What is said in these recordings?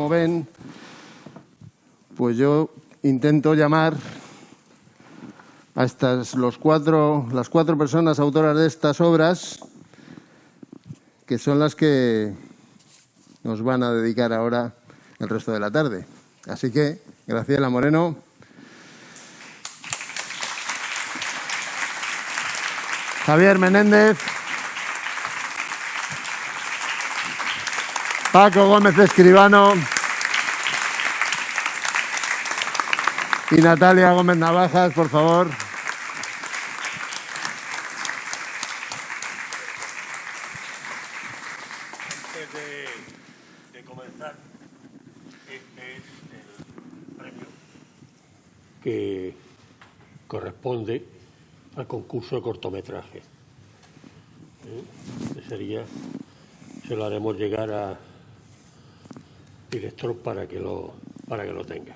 como ven, pues yo intento llamar a las cuatro personas autoras de estas obras, que son las que nos van a dedicar ahora el resto de la tarde. Así que, Graciela Moreno, Javier Menéndez, Paco Gómez Escribano y Natalia Gómez Navajas, por favor. Antes de comenzar, este es el premio que corresponde al concurso de cortometraje. Se lo haremos llegar al director para que lo tenga.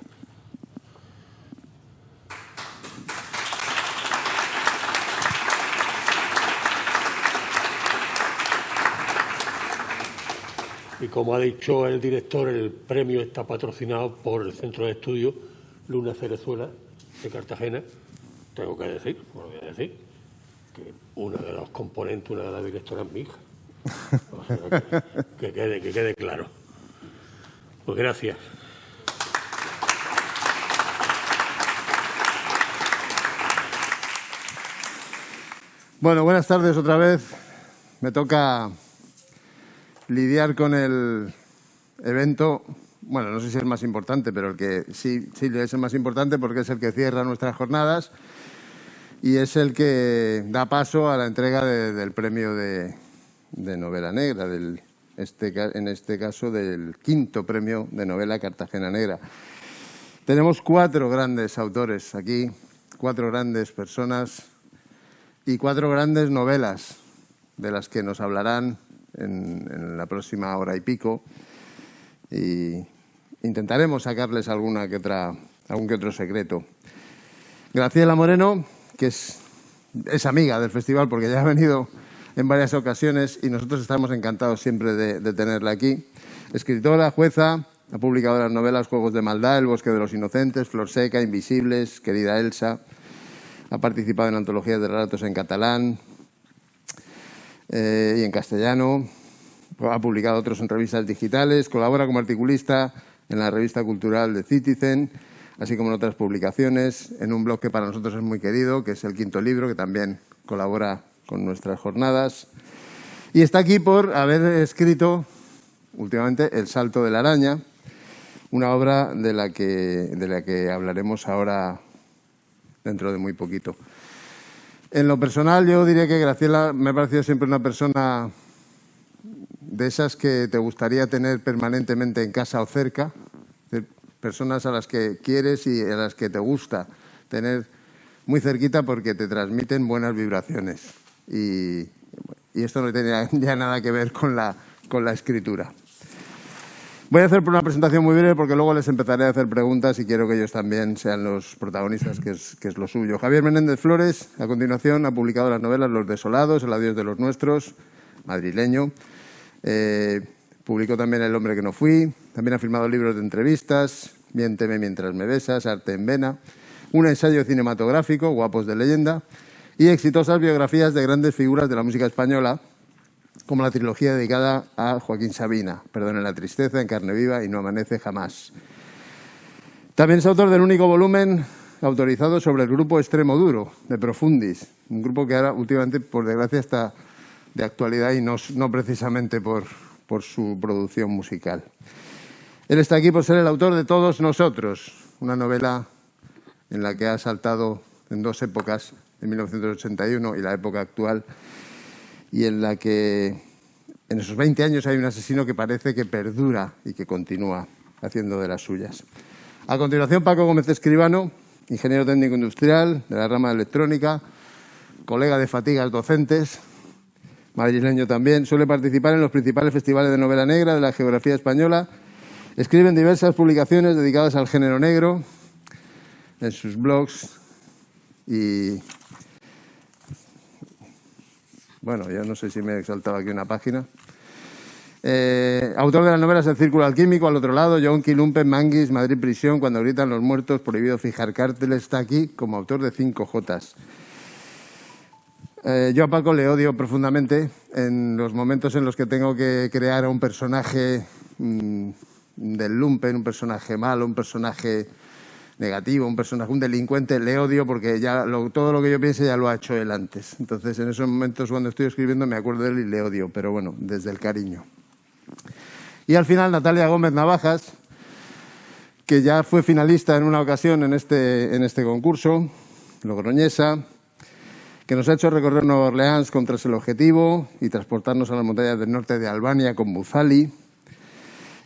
Y como ha dicho el director, el premio está patrocinado por el Centro de Estudios Luna Cerezuela de Cartagena. Tengo que decir, que una de los componentes, una de las directoras es mi hija. O sea, que quede claro. Pues gracias. Bueno, buenas tardes otra vez. Me toca lidiar con el evento, bueno, no sé si es el más importante, pero el que sí es el más importante porque es el que cierra nuestras jornadas y es el que da paso a la entrega del premio de novela negra, en este caso del 5º premio de novela Cartagena Negra. Tenemos 4 grandes autores aquí, 4 grandes personas y 4 grandes novelas de las que nos hablarán en la próxima hora y pico, y intentaremos sacarles algún que otro secreto. Graciela Moreno, que es amiga del festival porque ya ha venido en varias ocasiones y nosotros estamos encantados siempre de tenerla aquí. Escritora, jueza, ha publicado las novelas Juegos de Maldad, El bosque de los inocentes, Flor seca, Invisibles, Querida Elsa. Ha participado en antologías de relatos en catalán y en castellano. Ha publicado otros en revistas digitales. Colabora como articulista en la revista cultural de Citizen, así como en otras publicaciones, en un blog que para nosotros es muy querido, que es El Quinto Libro, que también colabora con nuestras jornadas. Y está aquí por haber escrito últimamente El salto de la araña, una obra de la que hablaremos ahora dentro de muy poquito. En lo personal, yo diría que Graciela me ha parecido siempre una persona de esas que te gustaría tener permanentemente en casa o cerca, personas a las que quieres y a las que te gusta tener muy cerquita porque te transmiten buenas vibraciones. Y esto no tiene ya nada que ver con la escritura. Voy a hacer una presentación muy breve porque luego les empezaré a hacer preguntas y quiero que ellos también sean los protagonistas, que es lo suyo. Javier Menéndez Flores, a continuación, ha publicado las novelas Los desolados, El adiós de los nuestros, madrileño. Publicó también El hombre que no fui. También ha firmado libros de entrevistas, Miénteme mientras me besas, Arte en vena. Un ensayo cinematográfico, Guapos de leyenda. Y exitosas biografías de grandes figuras de la música española, como la trilogía dedicada a Joaquín Sabina, Perdone la tristeza, En carne viva y No amanece jamás. También es autor del único volumen autorizado sobre el grupo Extremo Duro, de Profundis, un grupo que ahora últimamente, por desgracia, está de actualidad y no precisamente por su producción musical. Él está aquí por ser el autor de Todos nosotros, una novela en la que ha saltado en 2 épocas, en 1981 y la época actual, y en la que en esos 20 años hay un asesino que parece que perdura y que continúa haciendo de las suyas. A continuación, Paco Gómez Escribano, ingeniero técnico industrial de la rama de electrónica, colega de fatigas docentes, madrileño también. Suele participar en los principales festivales de novela negra de la geografía española. Escribe en diversas publicaciones dedicadas al género negro, en sus blogs y... Bueno, ya no sé si me he saltado aquí una página. Autor de las novelas El Círculo Alquímico, Al otro lado, Yonki, Lumpen, Manguis, Madrid Prisión, Cuando gritan los muertos, Prohibido fijar cárteles. Está aquí como autor de 5 Jotas. Yo a Paco le odio profundamente en los momentos en los que tengo que crear a un personaje del lumpen, un personaje malo, un personaje negativo, un delincuente. Le odio porque ya todo lo que yo piense ya lo ha hecho él antes. Entonces, en esos momentos cuando estoy escribiendo me acuerdo de él y le odio, pero bueno, desde el cariño. Y al final, Natalia Gómez Navajas, que ya fue finalista en una ocasión en este concurso, logroñesa, que nos ha hecho recorrer Nueva Orleans con Tras el Objetivo y transportarnos a las montañas del norte de Albania con Buzali,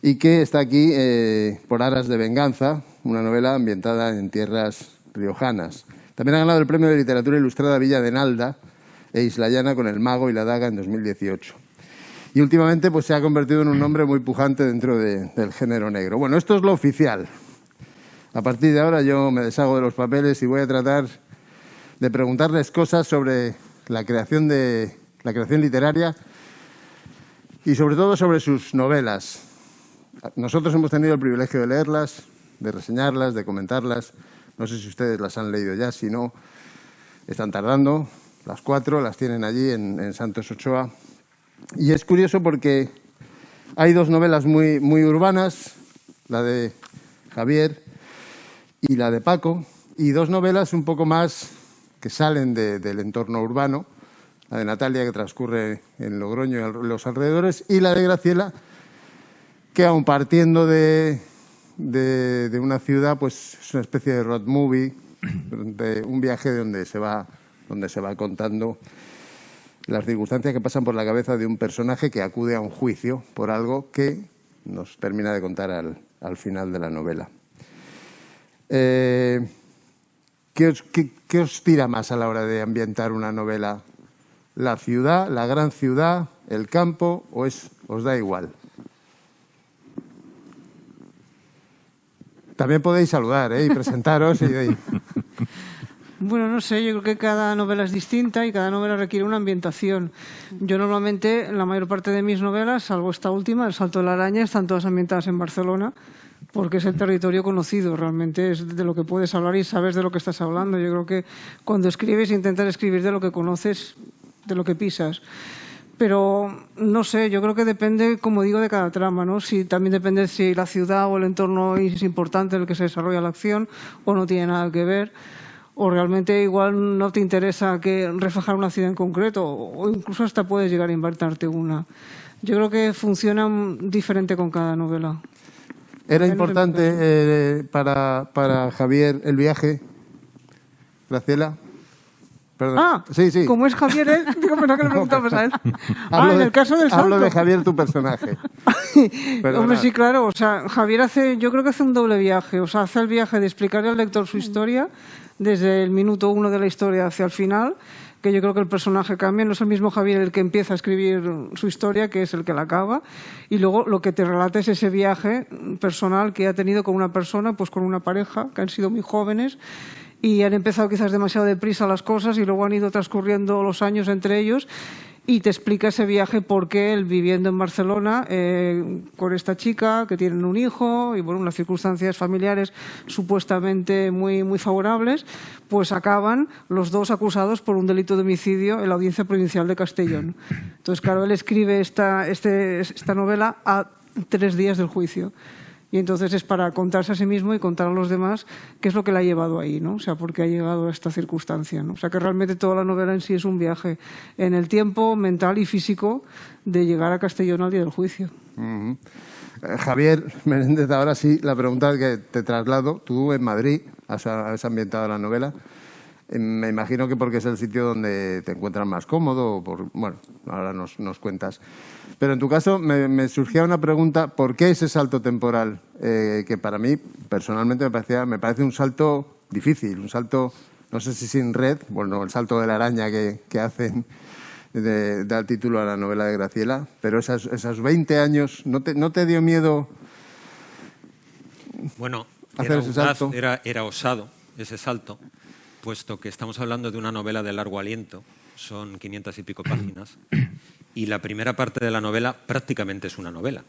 y que está aquí por Aras de Venganza, una novela ambientada en tierras riojanas. También ha ganado el Premio de Literatura Ilustrada Villa de Nalda e Isla Llana con El Mago y la Daga en 2018. Y últimamente pues, se ha convertido en un nombre muy pujante dentro del género negro. Bueno, esto es lo oficial. A partir de ahora yo me deshago de los papeles y voy a tratar de preguntarles cosas sobre la creación literaria y sobre todo sobre sus novelas. Nosotros hemos tenido el privilegio de leerlas, de reseñarlas, de comentarlas. No sé si ustedes las han leído ya, si no, están tardando. Las 4 las tienen allí en Santos Ochoa. Y es curioso porque hay 2 novelas muy urbanas, la de Javier y la de Paco, y 2 novelas un poco más que salen del entorno urbano, la de Natalia, que transcurre en Logroño y los alrededores, y la de Graciela, que aun partiendo de una ciudad, pues es una especie de road movie, de un viaje donde se va contando las circunstancias que pasan por la cabeza de un personaje que acude a un juicio por algo que nos termina de contar al final de la novela. ¿Qué os tira más a la hora de ambientar una novela? ¿La ciudad, la gran ciudad, el campo o os da igual? También podéis saludar y presentaros. Bueno, no sé, yo creo que cada novela es distinta y cada novela requiere una ambientación. Yo normalmente, la mayor parte de mis novelas, salvo esta última, El Salto de la Araña, están todas ambientadas en Barcelona, porque es el territorio conocido, realmente es de lo que puedes hablar y sabes de lo que estás hablando. Yo creo que cuando escribes intentas escribir de lo que conoces, de lo que pisas. Pero no sé, yo creo que depende, como digo, de cada trama, ¿no? También depende si la ciudad o el entorno es importante en el que se desarrolla la acción o no tiene nada que ver, o realmente igual no te interesa reflejar una ciudad en concreto, o incluso hasta puedes llegar a inventarte una. Yo creo que funciona diferente con cada novela. ¿Era importante para Javier el viaje, Graciela? Perdón. Sí. Como es Javier él, digo, pero que le preguntamos a él. En el caso del salto. Hablo de Javier, tu personaje. Hombre, sí, claro. O sea, Javier yo creo que hace un doble viaje. O sea, hace el viaje de explicarle al lector su historia desde el minuto 1 de la historia hacia el final, que yo creo que el personaje cambia. No es el mismo Javier el que empieza a escribir su historia, que es el que la acaba. Y luego lo que te relata es ese viaje personal que ha tenido con una persona, pues con una pareja, que han sido muy jóvenes, y han empezado quizás demasiado deprisa las cosas y luego han ido transcurriendo los años entre ellos y te explica ese viaje por qué él viviendo en Barcelona con esta chica que tienen un hijo y bueno, unas circunstancias familiares supuestamente muy, muy favorables, pues acaban los 2 acusados por un delito de homicidio en la Audiencia Provincial de Castellón. Entonces, claro, él escribe esta novela a 3 días del juicio. Y entonces es para contarse a sí mismo y contar a los demás qué es lo que le ha llevado ahí, ¿no? O sea, por qué ha llegado a esta circunstancia, ¿no? O sea, que realmente toda la novela en sí es un viaje en el tiempo mental y físico de llegar a Castellón al día del juicio. Javier Menéndez, ahora sí, la pregunta que te traslado. Tú en Madrid has ambientado la novela. Me imagino que porque es el sitio donde te encuentras más cómodo. Bueno, ahora nos cuentas. Pero en tu caso me surgía una pregunta. ¿Por qué ese salto temporal? Que para mí, personalmente, me parece un salto difícil. Un salto, no sé si sin red, bueno, el salto de la araña que hacen, da el título a la novela de Graciela. Pero esos 20 años, ¿no te dio miedo hacer ese salto? Era osado ese salto, puesto que estamos hablando de una novela de largo aliento, son 500 y pico páginas, y la primera parte de la novela prácticamente es una novela.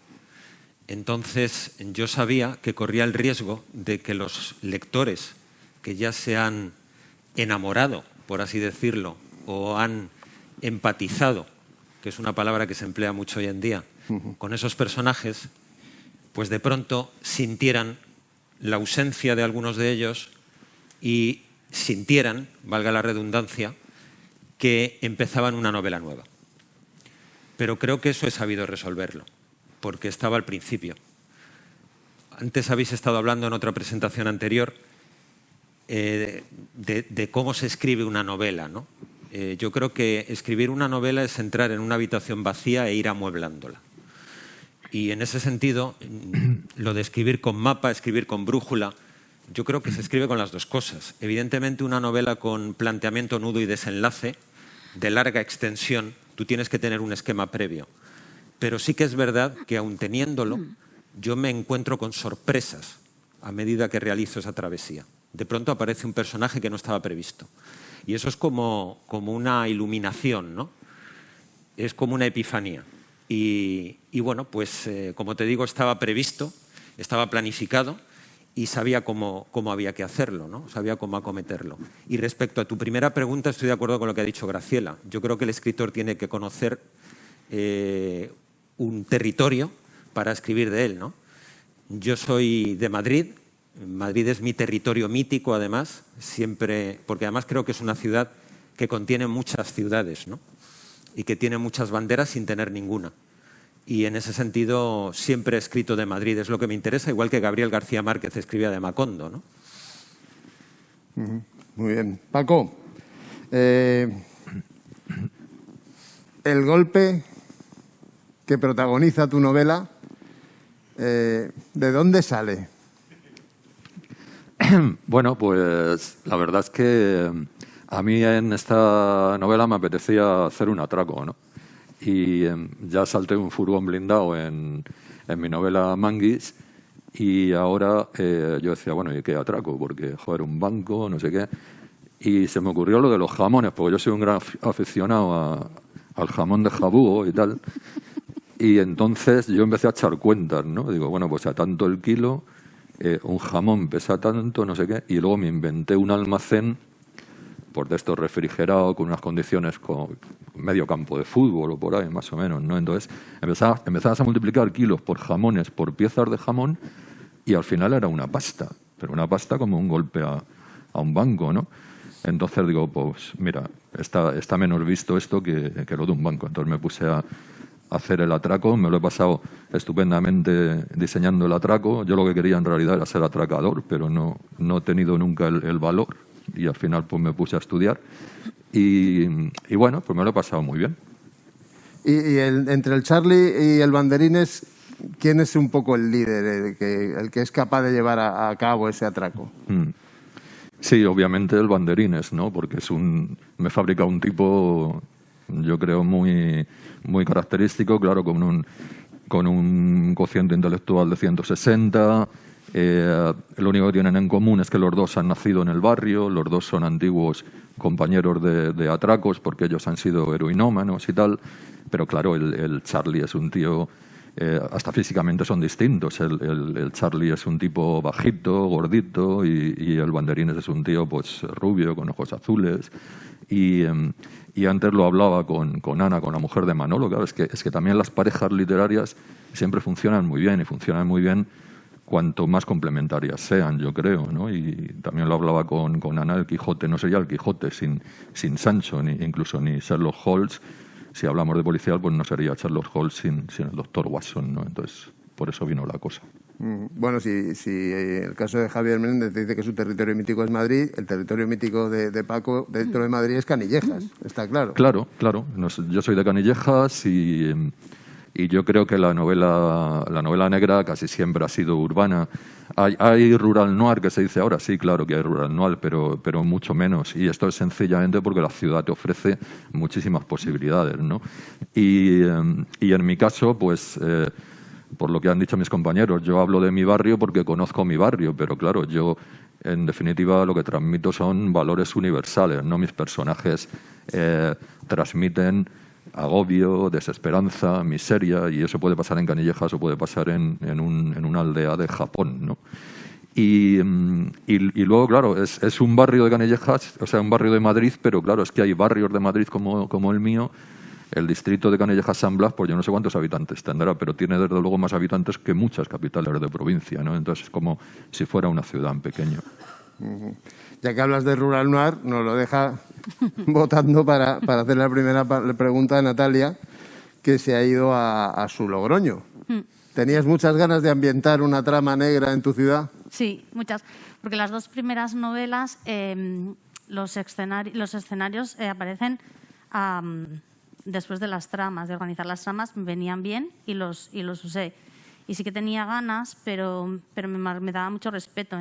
Entonces yo sabía que corría el riesgo de que los lectores que ya se han enamorado, por así decirlo, o han empatizado, que es una palabra que se emplea mucho hoy en día, con esos personajes, pues de pronto sintieran la ausencia de algunos de ellos y sintieran, valga la redundancia, que empezaban una novela nueva. Pero creo que eso he sabido resolverlo, porque estaba al principio. Antes habéis estado hablando en otra presentación anterior de cómo se escribe una novela, ¿no? Yo creo que escribir una novela es entrar en una habitación vacía e ir amueblándola. Y en ese sentido, lo de escribir con mapa, escribir con brújula, yo creo que se escribe con las dos cosas. Evidentemente, una novela con planteamiento, nudo y desenlace, de larga extensión, tú tienes que tener un esquema previo. Pero sí que es verdad que, aun teniéndolo, yo me encuentro con sorpresas a medida que realizo esa travesía. De pronto aparece un personaje que no estaba previsto. Y eso es como una iluminación, ¿no? Es como una epifanía. Y bueno, pues como te digo, estaba previsto, estaba planificado y sabía cómo había que hacerlo, ¿no? Sabía cómo acometerlo. Y respecto a tu primera pregunta, estoy de acuerdo con lo que ha dicho Graciela. Yo creo que el escritor tiene que conocer un territorio para escribir de él, ¿no? Yo soy de Madrid. Madrid es mi territorio mítico, además, siempre, porque además creo que es una ciudad que contiene muchas ciudades, ¿no? Y que tiene muchas banderas sin tener ninguna. Y en ese sentido siempre he escrito de Madrid, es lo que me interesa, igual que Gabriel García Márquez escribía de Macondo, ¿no? Muy bien. Paco, el golpe que protagoniza tu novela, ¿de dónde sale? Bueno, pues la verdad es que a mí en esta novela me apetecía hacer un atraco, ¿no? Y ya salté un furgón blindado en mi novela Manguis y ahora yo decía, bueno, ¿y qué atraco? Porque, joder, un banco, no sé qué. Y se me ocurrió lo de los jamones, porque yo soy un gran aficionado al jamón de jabugo y tal. Y entonces yo empecé a echar cuentas, ¿no? Digo, bueno, pues a tanto el kilo, un jamón pesa tanto, no sé qué. Y luego me inventé un almacén por de estos refrigerado con unas condiciones con medio campo de fútbol o por ahí, más o menos, ¿no? Entonces empezabas a multiplicar kilos por jamones, por piezas de jamón, y al final era una pasta, pero una pasta como un golpe a un banco, ¿no? Entonces digo, pues mira, está menos visto esto que lo de un banco. Entonces me puse a hacer el atraco, me lo he pasado estupendamente diseñando el atraco. Yo lo que quería en realidad era ser atracador, pero no he tenido nunca el valor. Y al final pues me puse a estudiar y bueno, pues me lo he pasado muy bien. Y entre el Charlie y el Banderines, ¿quién es un poco el líder, el que es capaz de llevar a cabo ese atraco? Sí, obviamente el Banderines, ¿no? Porque me he fabricado un tipo, yo creo, muy, muy característico, claro, con un cociente intelectual de 160. Lo único que tienen en común es que los dos han nacido en el barrio, los dos son antiguos compañeros de atracos porque ellos han sido heroinómanos y tal, pero claro, el Charlie es un tío, hasta físicamente son distintos. El Charlie es un tipo bajito, gordito, y el Banderines es un tío pues rubio, con ojos azules. Y antes lo hablaba con Ana, con la mujer de Manolo, claro, es que también las parejas literarias siempre funcionan muy bien, y funcionan muy bien cuanto más complementarias sean, yo creo, ¿no? Y también lo hablaba con Ana, el Quijote no sería el Quijote sin Sancho, incluso ni Sherlock Holmes. Si hablamos de policial, pues no sería Sherlock Holmes sin el doctor Watson, ¿no? Entonces, por eso vino la cosa. Bueno, si el caso de Javier Menéndez dice que su territorio mítico es Madrid, el territorio mítico de Paco dentro de Madrid es Canillejas, está claro. Claro. Yo soy de Canillejas y yo creo que la novela negra casi siempre ha sido urbana. Hay rural noir, que se dice ahora, sí, claro que hay rural noir, pero mucho menos. Y esto es sencillamente porque la ciudad te ofrece muchísimas posibilidades, ¿no? Y en mi caso, pues, por lo que han dicho mis compañeros, yo hablo de mi barrio porque conozco mi barrio, pero claro, yo, en definitiva, lo que transmito son valores universales, ¿no? Mis personajes transmiten agobio, desesperanza, miseria, y eso puede pasar en Canillejas o puede pasar en una aldea de Japón, ¿no? Y luego, claro, es un barrio de Canillejas, o sea, un barrio de Madrid, pero claro, es que hay barrios de Madrid como el mío. El distrito de Canillejas-San Blas, pues yo no sé cuántos habitantes tendrá, pero tiene desde luego más habitantes que muchas capitales de provincia, ¿no? Entonces es como si fuera una ciudad en pequeño. Ya que hablas de Rural Noir, nos lo deja votando para hacer la primera pregunta a Natalia, que se ha ido a su Logroño. ¿Tenías muchas ganas de ambientar una trama negra en tu ciudad? Sí, muchas. Porque las dos primeras novelas, los escenarios aparecen después de las tramas, de organizar las tramas, me venían bien y los usé. Y sí que tenía ganas, pero me daba mucho respeto,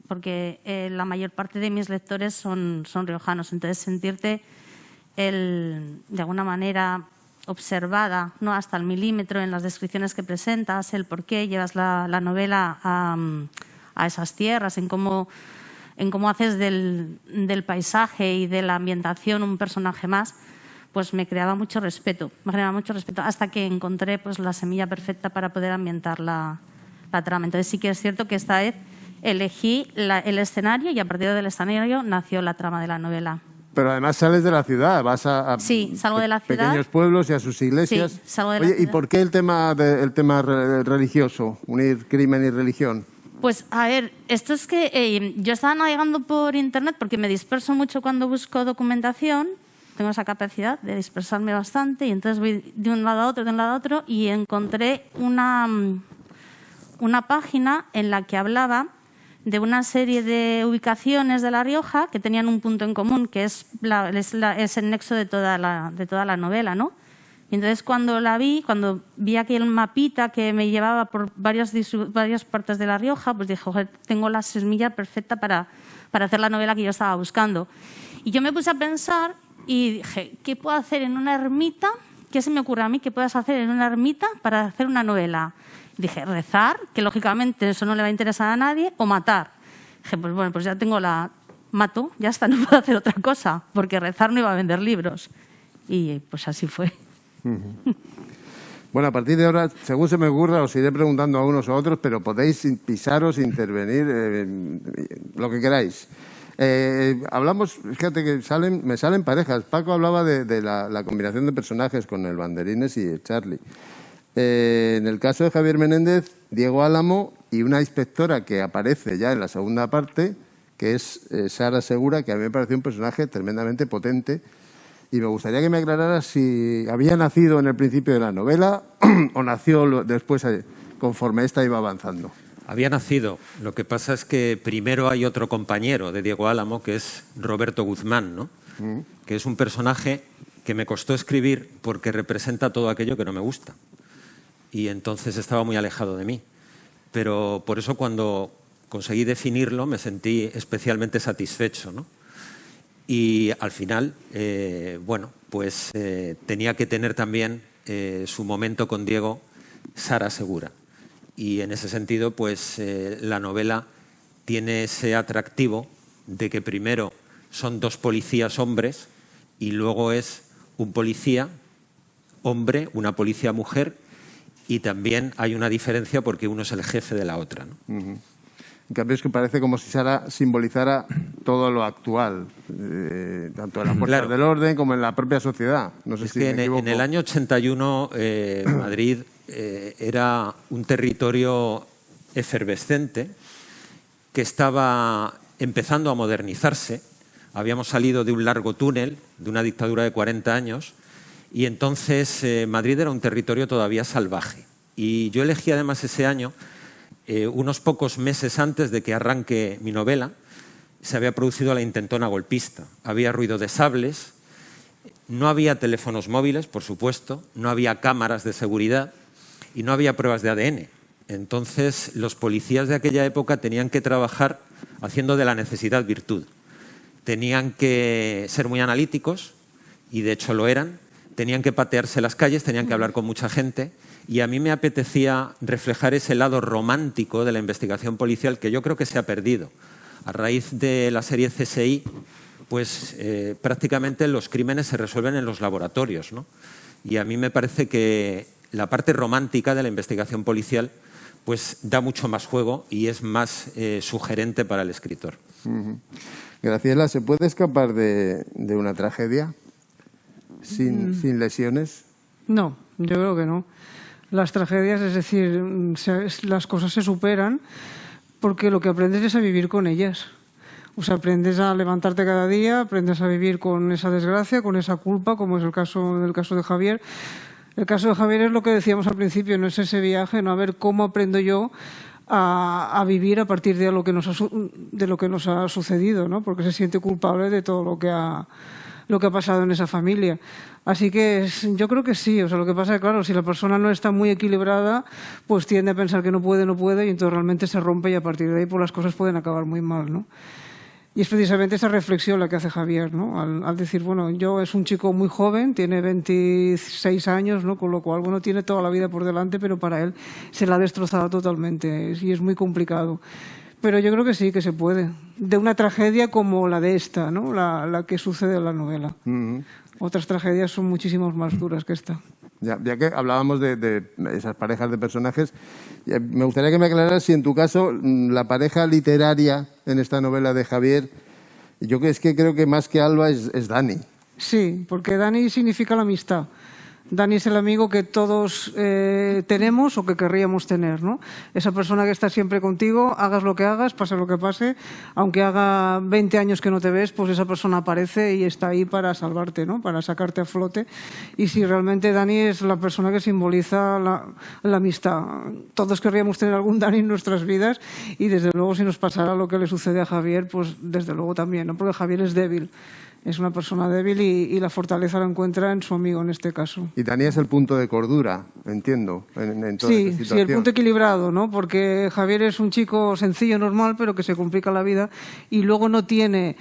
porque la mayor parte de mis lectores son riojanos. Entonces, sentirte de alguna manera observada, ¿no?, hasta el milímetro en las descripciones que presentas, el por qué llevas la novela a esas tierras, en cómo haces del paisaje y de la ambientación un personaje más, pues me creaba mucho respeto, hasta que encontré pues la semilla perfecta para poder ambientar la trama. Entonces sí que es cierto que esta vez elegí el escenario y a partir del escenario nació la trama de la novela. Pero además sales de la ciudad, vas a sí, salgo de la ciudad, pequeños pueblos y a sus iglesias. Sí, salgo de la Oye, ciudad. ¿Y por qué el tema religioso, unir crimen y religión? Pues, a ver, esto es que yo estaba navegando por internet porque me disperso mucho cuando busco documentación, tengo esa capacidad de dispersarme bastante y entonces voy de un lado a otro y encontré una página en la que hablaba de una serie de ubicaciones de La Rioja que tenían un punto en común, que es el nexo de toda la novela, ¿no? Y entonces cuando vi aquel mapita que me llevaba por varias partes de La Rioja, pues dije, joder, tengo la semilla perfecta para hacer la novela que yo estaba buscando. Y yo me puse a pensar y dije, ¿qué puedo hacer en una ermita? ¿Qué se me ocurre a mí que puedas hacer en una ermita para hacer una novela? Dije, rezar, que lógicamente eso no le va a interesar a nadie, o matar. Dije, pues bueno, pues ya mato, ya está, no puedo hacer otra cosa, porque rezar no iba a vender libros. Y pues así fue. Bueno, a partir de ahora, según se me ocurra, os iré preguntando a unos o a otros, pero podéis pisaros, intervenir, lo que queráis. Hablamos, fíjate que me salen parejas. Paco hablaba de la combinación de personajes con el Banderines y el Charlie. En el caso de Javier Menéndez, Diego Álamo y una inspectora que aparece ya en la segunda parte, que es Sara Segura, que a mí me pareció un personaje tremendamente potente. Y me gustaría que me aclarara si había nacido en el principio de la novela o nació después conforme esta iba avanzando. Había nacido. Lo que pasa es que primero hay otro compañero de Diego Álamo, que es Roberto Guzmán, ¿no? Que es un personaje que me costó escribir porque representa todo aquello que no me gusta. Y entonces estaba muy alejado de mí. Pero por eso cuando conseguí definirlo me sentí especialmente satisfecho, ¿no? Y al final, bueno, pues tenía que tener también su momento con Diego, Sara Segura. Y en ese sentido, pues la novela tiene ese atractivo de que primero son dos policías hombres y luego es un policía hombre, una policía mujer, y también hay una diferencia porque uno es el jefe de la otra, ¿no? En cambio, es que parece como si Sara simbolizara todo lo actual, tanto en las fuerzas del orden como en la propia sociedad. No sé si me equivoco. En el año 81 Madrid era un territorio efervescente que estaba empezando a modernizarse. Habíamos salido de un largo túnel, de una dictadura de 40 años, y entonces Madrid era un territorio todavía salvaje. Y yo elegí además ese año, unos pocos meses antes de que arranque mi novela, se había producido la intentona golpista. Había ruido de sables, no había teléfonos móviles, por supuesto, no había cámaras de seguridad y no había pruebas de ADN. Entonces, los policías de aquella época tenían que trabajar haciendo de la necesidad virtud. Tenían que ser muy analíticos, y de hecho lo eran. Tenían que patearse las calles, tenían que hablar con mucha gente. Y a mí me apetecía reflejar ese lado romántico de la investigación policial que yo creo que se ha perdido. A raíz de la serie CSI, pues prácticamente los crímenes se resuelven en los laboratorios, ¿no? Y a mí me parece que la parte romántica de la investigación policial pues da mucho más juego y es más sugerente para el escritor. Graciela, ¿se puede escapar de una tragedia sin lesiones? No, yo creo que no. Las tragedias, es decir, las cosas se superan porque lo que aprendes es a vivir con ellas. O sea, aprendes a levantarte cada día, aprendes a vivir con esa desgracia, con esa culpa, como es el caso de Javier. El caso de Javier es lo que decíamos al principio, no es ese viaje, no a ver cómo aprendo yo a vivir a partir de lo que nos ha sucedido, ¿no? Porque se siente culpable de todo lo que ha pasado en esa familia. Así que yo creo que sí. O sea, lo que pasa es que, claro, si la persona no está muy equilibrada, pues tiende a pensar que no puede, y entonces realmente se rompe y a partir de ahí pues las cosas pueden acabar muy mal, ¿no? Y es precisamente esa reflexión la que hace Javier, ¿no? Al decir, bueno, yo es un chico muy joven, tiene 26 años, ¿no? Con lo cual, bueno, tiene toda la vida por delante, pero para él se la ha destrozado totalmente y es muy complicado. Pero yo creo que sí, que se puede. De una tragedia como la de esta, ¿no? La que sucede en la novela. Otras tragedias son muchísimo más duras que esta. Ya que hablábamos de esas parejas de personajes, me gustaría que me aclararas si en tu caso la pareja literaria en esta novela de Javier, yo creo que más que Alba es Dani. Sí, porque Dani significa la amistad. Dani es el amigo que todos tenemos o que querríamos tener, ¿no? Esa persona que está siempre contigo, hagas lo que hagas, pase lo que pase, aunque haga 20 años que no te ves, pues esa persona aparece y está ahí para salvarte, ¿no? Para sacarte a flote. Y sí, realmente Dani es la persona que simboliza la amistad. Todos querríamos tener algún Dani en nuestras vidas y desde luego si nos pasara lo que le sucede a Javier, pues desde luego también, ¿no? Porque Javier es débil. Es una persona débil y la fortaleza la encuentra en su amigo en este caso. Y Dani es el punto de cordura, entiendo, en toda esta situación. Sí, el punto equilibrado, ¿no? Porque Javier es un chico sencillo, normal, pero que se complica la vida y luego no tiene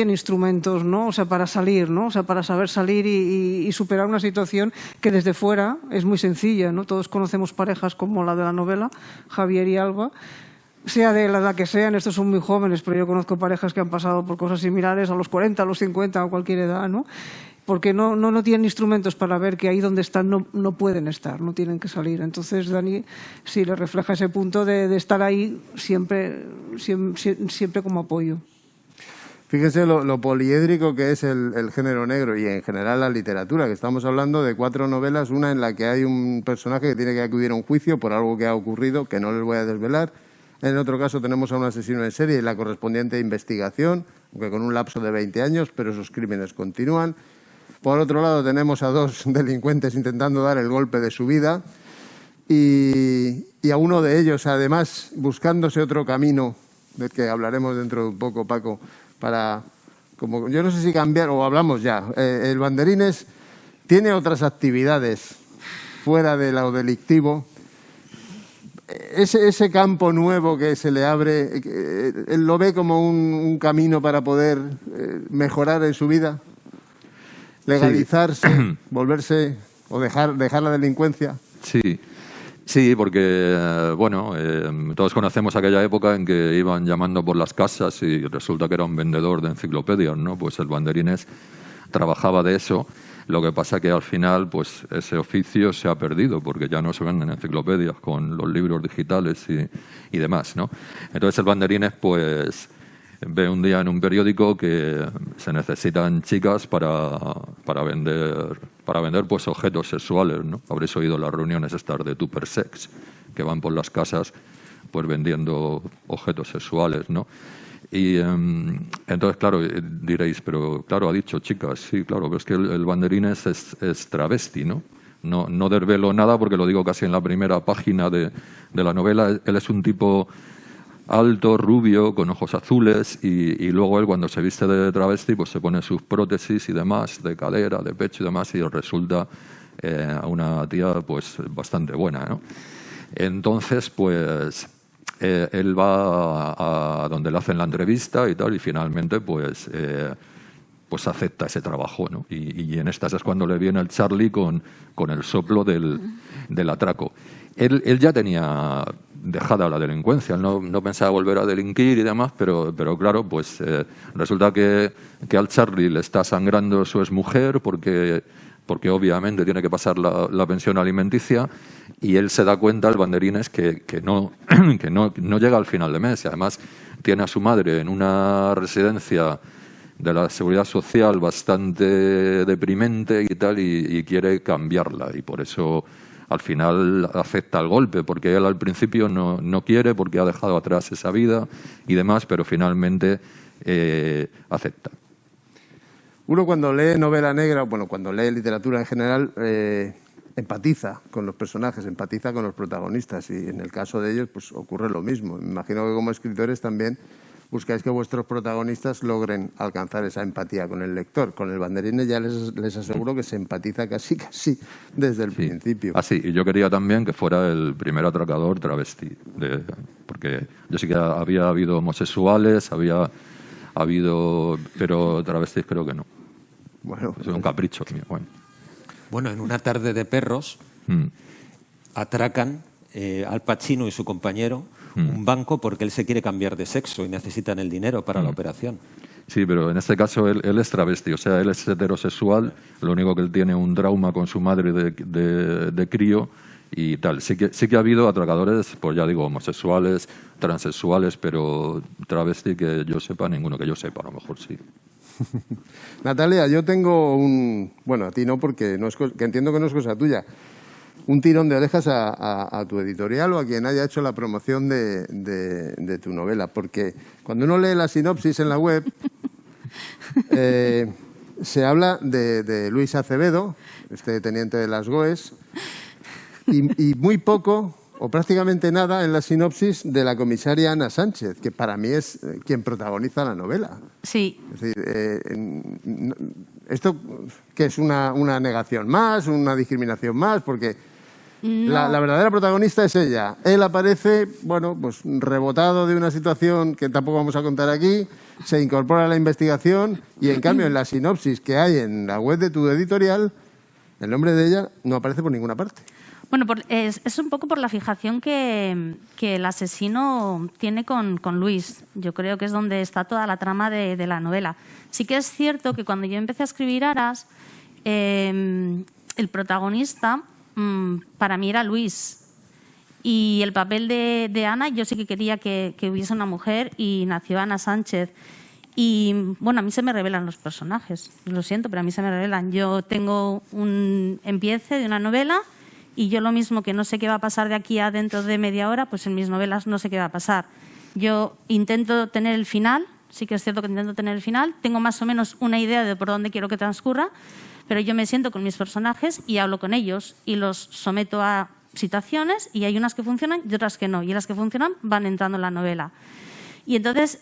instrumentos, ¿no? O sea, para salir, ¿no? O sea, para saber salir y superar una situación que desde fuera es muy sencilla, ¿no? Todos conocemos parejas como la de la novela, Javier y Alba, sea de la edad que sean, estos son muy jóvenes, pero yo conozco parejas que han pasado por cosas similares a los 40, a los 50, a cualquier edad, ¿no? Porque no tienen instrumentos para ver que ahí donde están no pueden estar, no tienen que salir. Entonces Dani sí le refleja ese punto de estar ahí siempre como apoyo. Fíjense lo poliédrico que es el género negro y en general la literatura, que estamos hablando de 4 novelas, una en la que hay un personaje que tiene que acudir a un juicio por algo que ha ocurrido, que no les voy a desvelar. En otro caso tenemos a un asesino en serie y la correspondiente investigación, aunque con un lapso de 20 años, pero esos crímenes continúan. Por otro lado tenemos a 2 delincuentes intentando dar el golpe de su vida y a uno de ellos, además, buscándose otro camino, del que hablaremos dentro de un poco, Paco, para, como yo no sé si cambiar, o hablamos ya, el Banderines tiene otras actividades fuera de lo delictivo. Ese campo nuevo que se le abre, ¿él lo ve como un camino para poder mejorar en su vida? ¿Legalizarse, volverse o dejar la delincuencia? Sí, porque, bueno, todos conocemos aquella época en que iban llamando por las casas y resulta que era un vendedor de enciclopedias, ¿no? Pues el Banderines trabajaba de eso. Lo que pasa que al final pues ese oficio se ha perdido porque ya no se venden enciclopedias con los libros digitales y demás, ¿no? Entonces el Banderines pues ve un día en un periódico que se necesitan chicas para vender pues objetos sexuales, ¿no? Habréis oído las reuniones estas de Tuppersex, que van por las casas pues vendiendo objetos sexuales, ¿no? Y entonces, claro, diréis, pero claro, ha dicho chicas, sí, claro, pero es que el Banderines es travesti, ¿no? No desvelo nada porque lo digo casi en la primera página de la novela. Él es un tipo alto, rubio, con ojos azules y luego él cuando se viste de travesti pues se pone sus prótesis y demás, de cadera, de pecho y demás y resulta una tía pues bastante buena, ¿no? Entonces, pues él va a donde le hacen la entrevista y tal y finalmente pues acepta ese trabajo, ¿no? Y en estas es cuando le viene el Charlie con el soplo del atraco. Él ya tenía dejada la delincuencia. Él no pensaba volver a delinquir y demás, pero claro, pues resulta que al Charlie le está sangrando su exmujer porque obviamente tiene que pasar la pensión alimenticia, y él se da cuenta, el Banderines, que no llega al final de mes. Y además tiene a su madre en una residencia de la Seguridad Social bastante deprimente y tal, y quiere cambiarla. Y por eso al final acepta el golpe, porque él al principio no quiere, porque ha dejado atrás esa vida y demás, pero finalmente acepta. Uno cuando lee novela negra, bueno, cuando lee literatura en general, empatiza con los personajes, empatiza con los protagonistas, y en el caso de ellos pues ocurre lo mismo. Me imagino que como escritores también buscáis que vuestros protagonistas logren alcanzar esa empatía con el lector. Con el Banderines ya les aseguro que se empatiza casi desde el principio. Ah, sí, y yo quería también que fuera el primer atracador travesti, porque yo sí que había habido homosexuales, había habido, pero travestis creo que no. Bueno, es un capricho mío. Bueno, en Una tarde de perros atracan Al Pacino y su compañero un banco porque él se quiere cambiar de sexo y necesitan el dinero para la operación. Sí, pero en este caso él es travesti, o sea, él es heterosexual, lo único que él tiene un trauma con su madre de crío y tal. Sí que ha habido atracadores, pues ya digo, homosexuales, transexuales, pero travesti que yo sepa, ninguno que yo sepa, a lo mejor sí. Natalia, yo tengo bueno, a ti no, porque que entiendo que no es cosa tuya, un tirón de orejas a tu editorial o a quien haya hecho la promoción de tu novela, porque cuando uno lee la sinopsis en la web se habla de Luis Acevedo, este teniente de las GOES, y muy poco o prácticamente nada en la sinopsis de la comisaria Ana Sánchez, que para mí es quien protagoniza la novela. Sí. Es decir, ¿esto qué es una negación más, una discriminación más? Porque no. la verdadera protagonista es ella. Él aparece, bueno, pues rebotado de una situación que tampoco vamos a contar aquí, se incorpora a la investigación y, en cambio, en la sinopsis que hay en la web de tu editorial, el nombre de ella no aparece por ninguna parte. Bueno, es un poco por la fijación que el asesino tiene con Luis. Yo creo que es donde está toda la trama de la novela. Sí que es cierto que cuando yo empecé a escribir Aras, el protagonista para mí era Luis. Y el papel de Ana, yo sí que quería que hubiese una mujer, y nació Ana Sánchez. Y bueno, a mí se me revelan los personajes. Lo siento, pero a mí se me revelan. Yo tengo un empiece de una novela, y yo lo mismo que no sé qué va a pasar de aquí a dentro de media hora, pues en mis novelas no sé qué va a pasar. Yo intento tener el final, sí que es cierto que intento tener el final, tengo más o menos una idea de por dónde quiero que transcurra, pero yo me siento con mis personajes y hablo con ellos y los someto a situaciones, y hay unas que funcionan y otras que no, y las que funcionan van entrando en la novela. Y entonces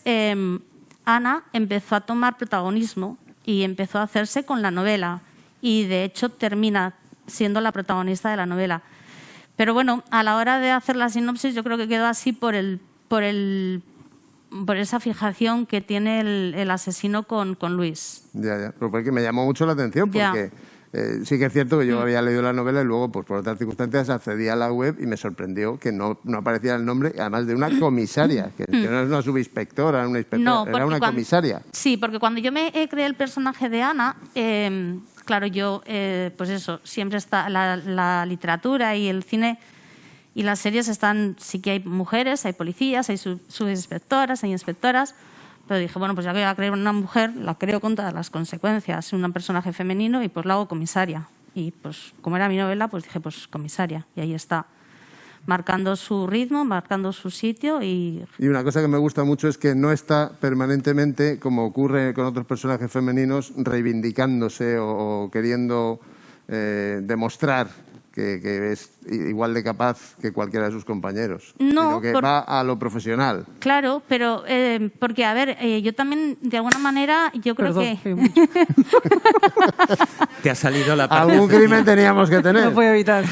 Ana empezó a tomar protagonismo y empezó a hacerse con la novela, y de hecho termina siendo la protagonista de la novela. Pero bueno, a la hora de hacer la sinopsis yo creo que quedó así por esa fijación que tiene el asesino con Luis. Ya, pero porque me llamó mucho la atención, porque sí que es cierto que yo había leído la novela y luego, pues por otras circunstancias, accedí a la web y me sorprendió que no apareciera el nombre, además de una comisaria, que no es una subinspectora, una inspectora, no, era una comisaria. Sí, porque cuando yo me creé el personaje de Ana, claro, yo, pues eso, siempre está la literatura y el cine y las series están, sí que hay mujeres, hay policías, hay subinspectoras, hay inspectoras, pero dije, bueno, pues ya que voy a crear una mujer, la creo con todas las consecuencias, un personaje femenino, y pues la hago comisaria. Y pues como era mi novela, pues dije, pues comisaria, y ahí está, marcando su ritmo, marcando su sitio. Y una cosa que me gusta mucho es que no está permanentemente, como ocurre con otros personajes femeninos, reivindicándose o queriendo demostrar que es igual de capaz que cualquiera de sus compañeros, no, sino que va a lo profesional. Claro, pero porque, a ver, yo también, de alguna manera, yo creo que... Te ha salido la parte... Algún crimen teníamos que tener. No puedo evitar.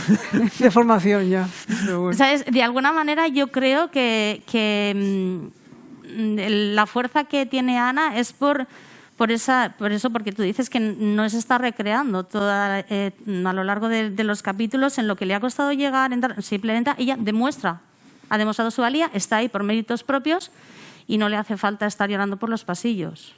De formación ya. Pero bueno. ¿Sabes? De alguna manera yo creo que la fuerza que tiene Ana es por eso, porque tú dices que no se está recreando a lo largo de los capítulos en lo que le ha costado llegar, simplemente ella demuestra ha demostrado su valía, está ahí por méritos propios y no le hace falta estar llorando por los pasillos.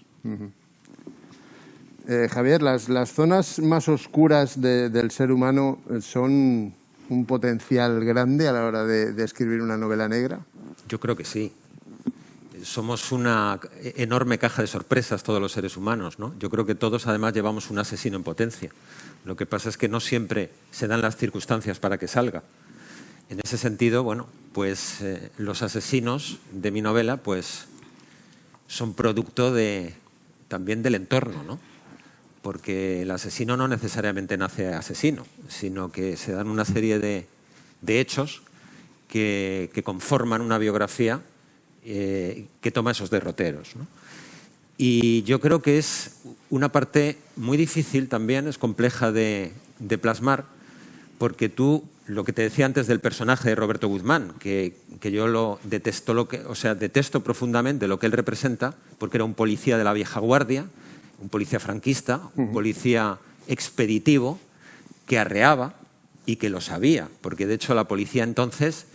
Javier, las zonas más oscuras del ser humano son un potencial grande a la hora de escribir una novela negra. Yo creo que sí. Somos una enorme caja de sorpresas todos los seres humanos, ¿no? Yo creo que todos además llevamos un asesino en potencia. Lo que pasa es que no siempre se dan las circunstancias para que salga. En ese sentido, bueno, pues los asesinos de mi novela pues son producto también del entorno, ¿no? Porque el asesino no necesariamente nace asesino, sino que se dan una serie de hechos que conforman una biografía que toma esos derroteros, ¿no? Y yo creo que es una parte muy difícil también, es compleja de plasmar, porque tú, lo que te decía antes del personaje de Roberto Guzmán, que yo lo detesto, detesto profundamente lo que él representa, porque era un policía de la vieja guardia, un policía franquista, un policía expeditivo, que arreaba y que lo sabía, porque de hecho la policía entonces,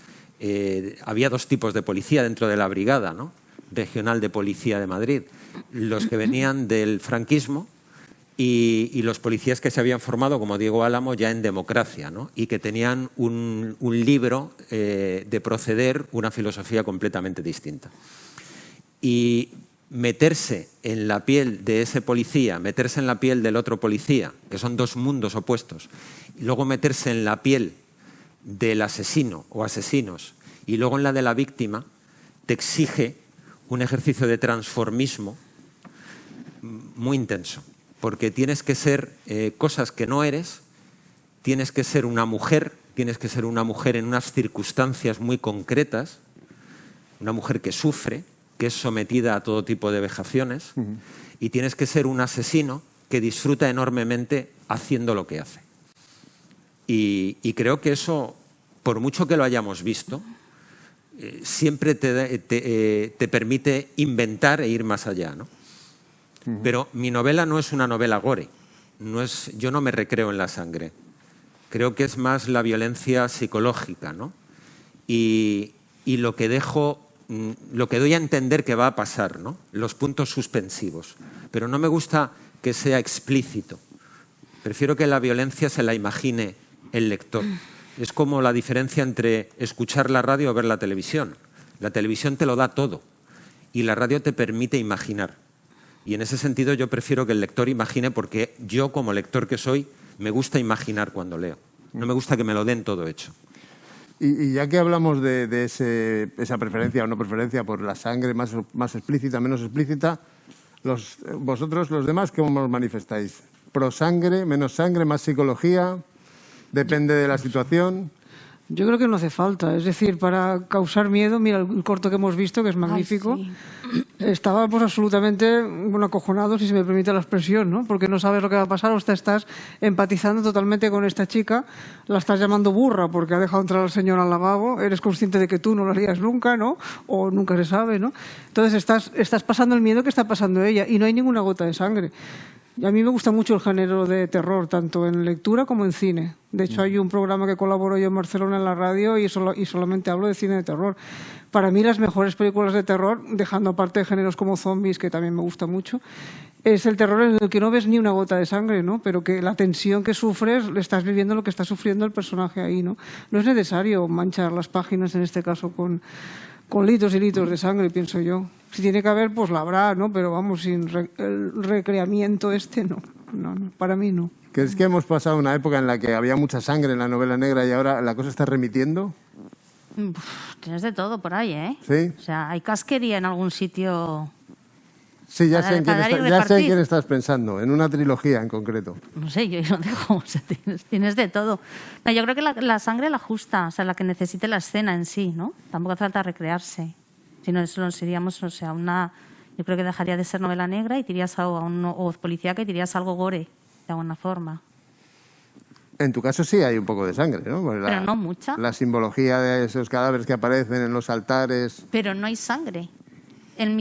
había dos tipos de policía dentro de la brigada, ¿no?, regional de policía de Madrid, los que venían del franquismo y los policías que se habían formado, como Diego Álamo, ya en democracia, ¿no?, y que tenían un libro de proceder, una filosofía completamente distinta. Y meterse en la piel de ese policía, meterse en la piel del otro policía, que son dos mundos opuestos, y luego meterse en la piel del asesino o asesinos y luego en la de la víctima, te exige un ejercicio de transformismo muy intenso, porque tienes que ser cosas que no eres, tienes que ser una mujer en unas circunstancias muy concretas, una mujer que sufre, que es sometida a todo tipo de vejaciones, y tienes que ser un asesino que disfruta enormemente haciendo lo que hace. Y creo que eso, por mucho que lo hayamos visto, siempre te permite inventar e ir más allá, ¿no? Pero mi novela no es una novela gore. Yo no me recreo en la sangre. Creo que es más la violencia psicológica, ¿no? Y lo que doy a entender que va a pasar, ¿no?, los puntos suspensivos. Pero no me gusta que sea explícito. Prefiero que la violencia se la imagine el lector. Es como la diferencia entre escuchar la radio o ver la televisión. La televisión te lo da todo y la radio te permite imaginar. Y en ese sentido yo prefiero que el lector imagine, porque yo, como lector que soy, me gusta imaginar cuando leo. No me gusta que me lo den todo hecho. Y ya que hablamos de esa preferencia o no preferencia por la sangre más explícita, menos explícita, vosotros, los demás, ¿cómo os manifestáis? ¿Pro sangre, menos sangre, más psicología? ¿Depende de la situación? Yo creo que no hace falta. Es decir, para causar miedo, mira el corto que hemos visto, que es magnífico. Ay, sí. Estábamos absolutamente acojonados, si se me permite la expresión, ¿no? Porque no sabes lo que va a pasar, o estás empatizando totalmente con esta chica, la estás llamando burra porque ha dejado entrar al señor al lavabo, eres consciente de que tú no lo harías nunca, ¿no? O nunca se sabe, ¿no? Entonces estás pasando el miedo que está pasando ella y no hay ninguna gota de sangre. Y a mí me gusta mucho el género de terror, tanto en lectura como en cine. De hecho, hay un programa que colaboro yo en Barcelona en la radio y solamente hablo de cine de terror. Para mí, las mejores películas de terror, dejando aparte de géneros como zombies, que también me gusta mucho, es el terror en el que no ves ni una gota de sangre, ¿no? Pero que la tensión que sufres, le estás viviendo lo que está sufriendo el personaje ahí, ¿no? No es necesario manchar las páginas, en este caso, con litros y litros de sangre, pienso yo. Si tiene que haber, pues la habrá, ¿no? Pero vamos, sin el recreamiento no, para mí no. ¿Crees que hemos pasado una época en la que había mucha sangre en la novela negra y ahora la cosa está remitiendo? Tienes de todo por ahí, ¿eh? Sí. O sea, hay casquería en algún sitio. Sí, ya sé en repartir. quién estás pensando, en una trilogía en concreto. No sé, yo no dejo, o sea, tienes de todo. No, yo creo que la sangre la justa, o sea, la que necesite la escena en sí, ¿no? Tampoco hace falta recrearse. Si no, eso seríamos, o sea, yo creo que dejaría de ser novela negra y tirías o policíaca y tirías algo gore, de alguna forma. En tu caso sí hay un poco de sangre, ¿no? Pues pero no mucha. La simbología de esos cadáveres que aparecen en los altares. Pero no hay sangre. En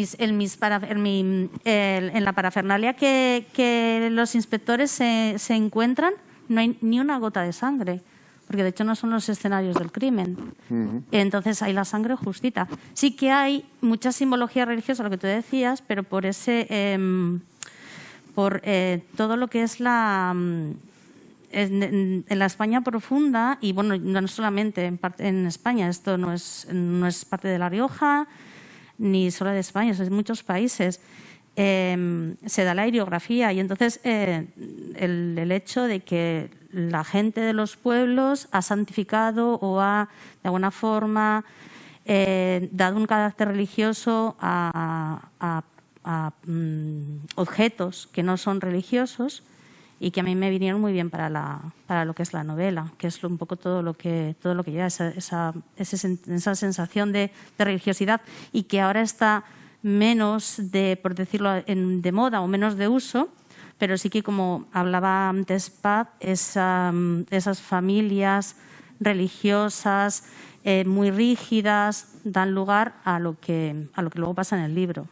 la parafernalia que los inspectores se encuentran, no hay ni una gota de sangre. porque de hecho no son los escenarios del crimen. Entonces hay la sangre justita. Sí que hay mucha simbología religiosa, lo que tú decías, pero por todo lo que es en la España profunda, y bueno, no solamente en España, esto no es parte de La Rioja ni solo de España, es de muchos países, se da la heriografía y entonces el hecho de que la gente de los pueblos ha santificado o ha de alguna forma dado un carácter religioso a objetos que no son religiosos y que a mí me vinieron muy bien para lo que es la novela, que es un poco todo lo que lleva esa sensación de religiosidad y que ahora está menos por decirlo, de moda o menos de uso, pero sí que, como hablaba antes Paz, esas familias religiosas muy rígidas dan lugar a lo que luego pasa en el libro.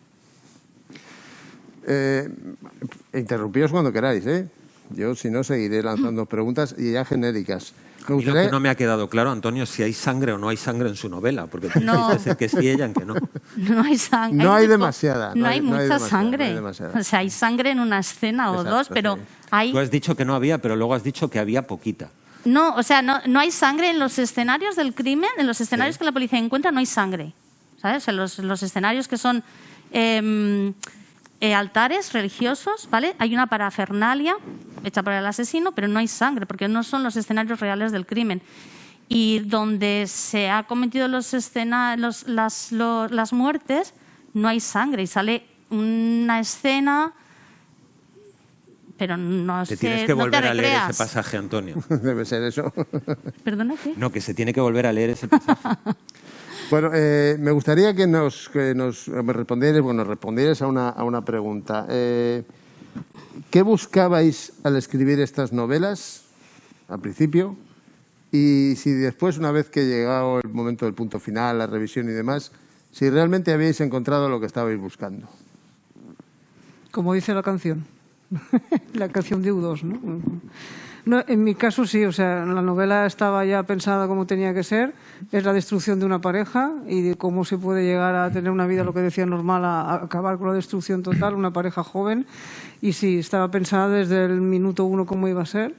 Interrumpíos cuando queráis, ¿eh? Yo, si no, seguiré lanzando preguntas y ya genéricas. Lo que no me ha quedado claro, Antonio, si hay sangre o no hay sangre en su novela, porque tú dices que sí, ella en que no. No hay sangre. No hay demasiada. No hay mucha sangre. O sea, hay sangre en una escena o dos, pero sí. hay... Tú has dicho que no había, pero luego has dicho que había poquita. No, o sea, no hay sangre en los escenarios del crimen, en los escenarios que la policía encuentra no hay sangre. ¿Sabes? En los escenarios que son altares religiosos, ¿vale? Hay una parafernalia hecha por el asesino, pero no hay sangre, porque no son los escenarios reales del crimen. Y donde se ha cometido las muertes, no hay sangre. Y sale una escena, pero no sé, tienes que volver a leer recreas. ese pasaje, Antonio. Debe ser eso. ¿Perdona qué? No, que se tiene que volver a leer ese pasaje. Bueno, me gustaría que nos respondierais a una pregunta. ¿Qué buscabais al escribir estas novelas, al principio? Y si después, una vez que llegado el momento del punto final, la revisión y demás, si realmente habíais encontrado lo que estabais buscando. Como dice la canción, la canción de U2, ¿no? No, en mi caso sí, o sea, la novela estaba ya pensada como tenía que ser, es la destrucción de una pareja y de cómo se puede llegar a tener una vida, lo que decía, normal, a acabar con la destrucción total, una pareja joven, y sí, estaba pensada desde el minuto 1 cómo iba a ser,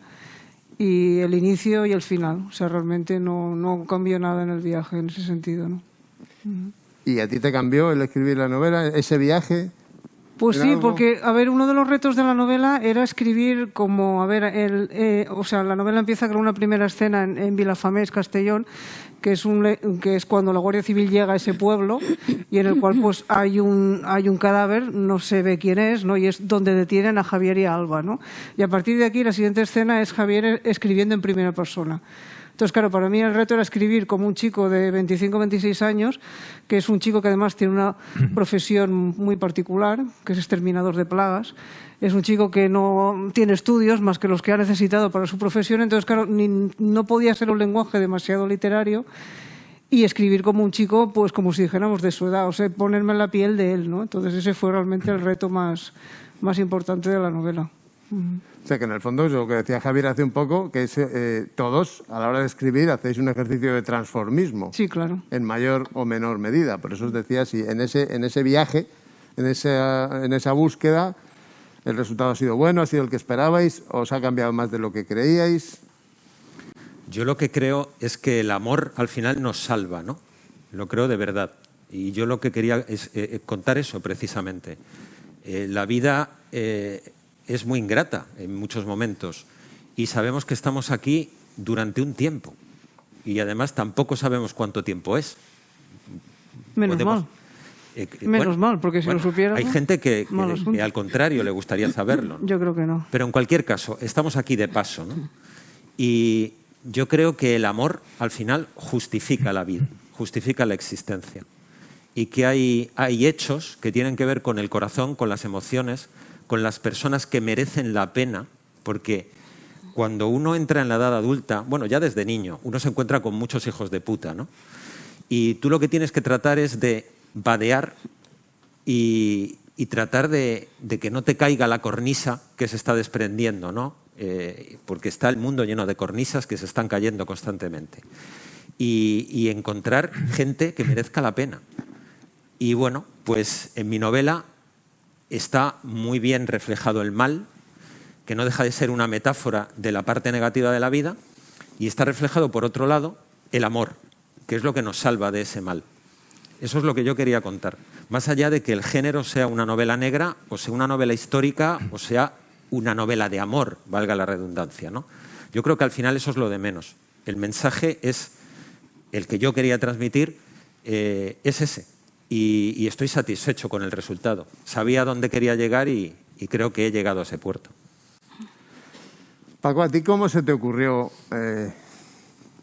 y el inicio y el final, o sea, realmente no cambió nada en el viaje en ese sentido, ¿no? ¿Y a ti te cambió el escribir la novela, ese viaje? Pues sí, porque, a ver, uno de los retos de la novela era escribir como, a ver, o sea, la novela empieza con una primera escena en Vilafamés, Castellón, que es cuando la Guardia Civil llega a ese pueblo y en el cual pues hay un cadáver, no se ve quién es, ¿no? Y es donde detienen a Javier y a Alba, ¿no? Y a partir de aquí la siguiente escena es Javier escribiendo en primera persona. Entonces, claro, para mí el reto era escribir como un chico de 25 o 26 años, que es un chico que además tiene una profesión muy particular, que es exterminador de plagas. Es un chico que no tiene estudios más que los que ha necesitado para su profesión. Entonces, claro, no podía ser un lenguaje demasiado literario y escribir como un chico, pues como si dijéramos de su edad, o sea, ponerme en la piel de él, ¿no? Entonces, ese fue realmente el reto más importante de la novela. O sea, que en el fondo, lo que decía Javier hace un poco, que es todos, a la hora de escribir, hacéis un ejercicio de transformismo. Sí, claro. En mayor o menor medida. Por eso os decía, si en ese viaje, en esa búsqueda, el resultado ha sido bueno, ha sido el que esperabais, os ha cambiado más de lo que creíais. Yo lo que creo es que el amor al final nos salva, ¿no? Lo creo de verdad. Y yo lo que quería es contar eso precisamente. La vida es muy ingrata en muchos momentos y sabemos que estamos aquí durante un tiempo y además tampoco sabemos cuánto tiempo es. Menos mal, porque si lo supiéramos... Hay gente que al contrario le gustaría saberlo, ¿no? Yo creo que no. Pero en cualquier caso, estamos aquí de paso, ¿no? Y yo creo que el amor al final justifica la vida, justifica la existencia y que hay hechos que tienen que ver con el corazón, con las emociones, con las personas que merecen la pena, porque cuando uno entra en la edad adulta, bueno, ya desde niño, uno se encuentra con muchos hijos de puta, ¿no? Y tú lo que tienes que tratar es de vadear y tratar de que no te caiga la cornisa que se está desprendiendo, ¿no? porque está el mundo lleno de cornisas que se están cayendo constantemente. Y encontrar gente que merezca la pena. Y bueno, pues en mi novela está muy bien reflejado el mal, que no deja de ser una metáfora de la parte negativa de la vida, y está reflejado, por otro lado, el amor, que es lo que nos salva de ese mal. Eso es lo que yo quería contar. Más allá de que el género sea una novela negra, o sea una novela histórica, o sea una novela de amor, valga la redundancia, ¿no? Yo creo que al final eso es lo de menos. El mensaje es el que yo quería transmitir, es ese. Y estoy satisfecho con el resultado. Sabía dónde quería llegar y creo que he llegado a ese puerto. Paco, ¿a ti cómo se te ocurrió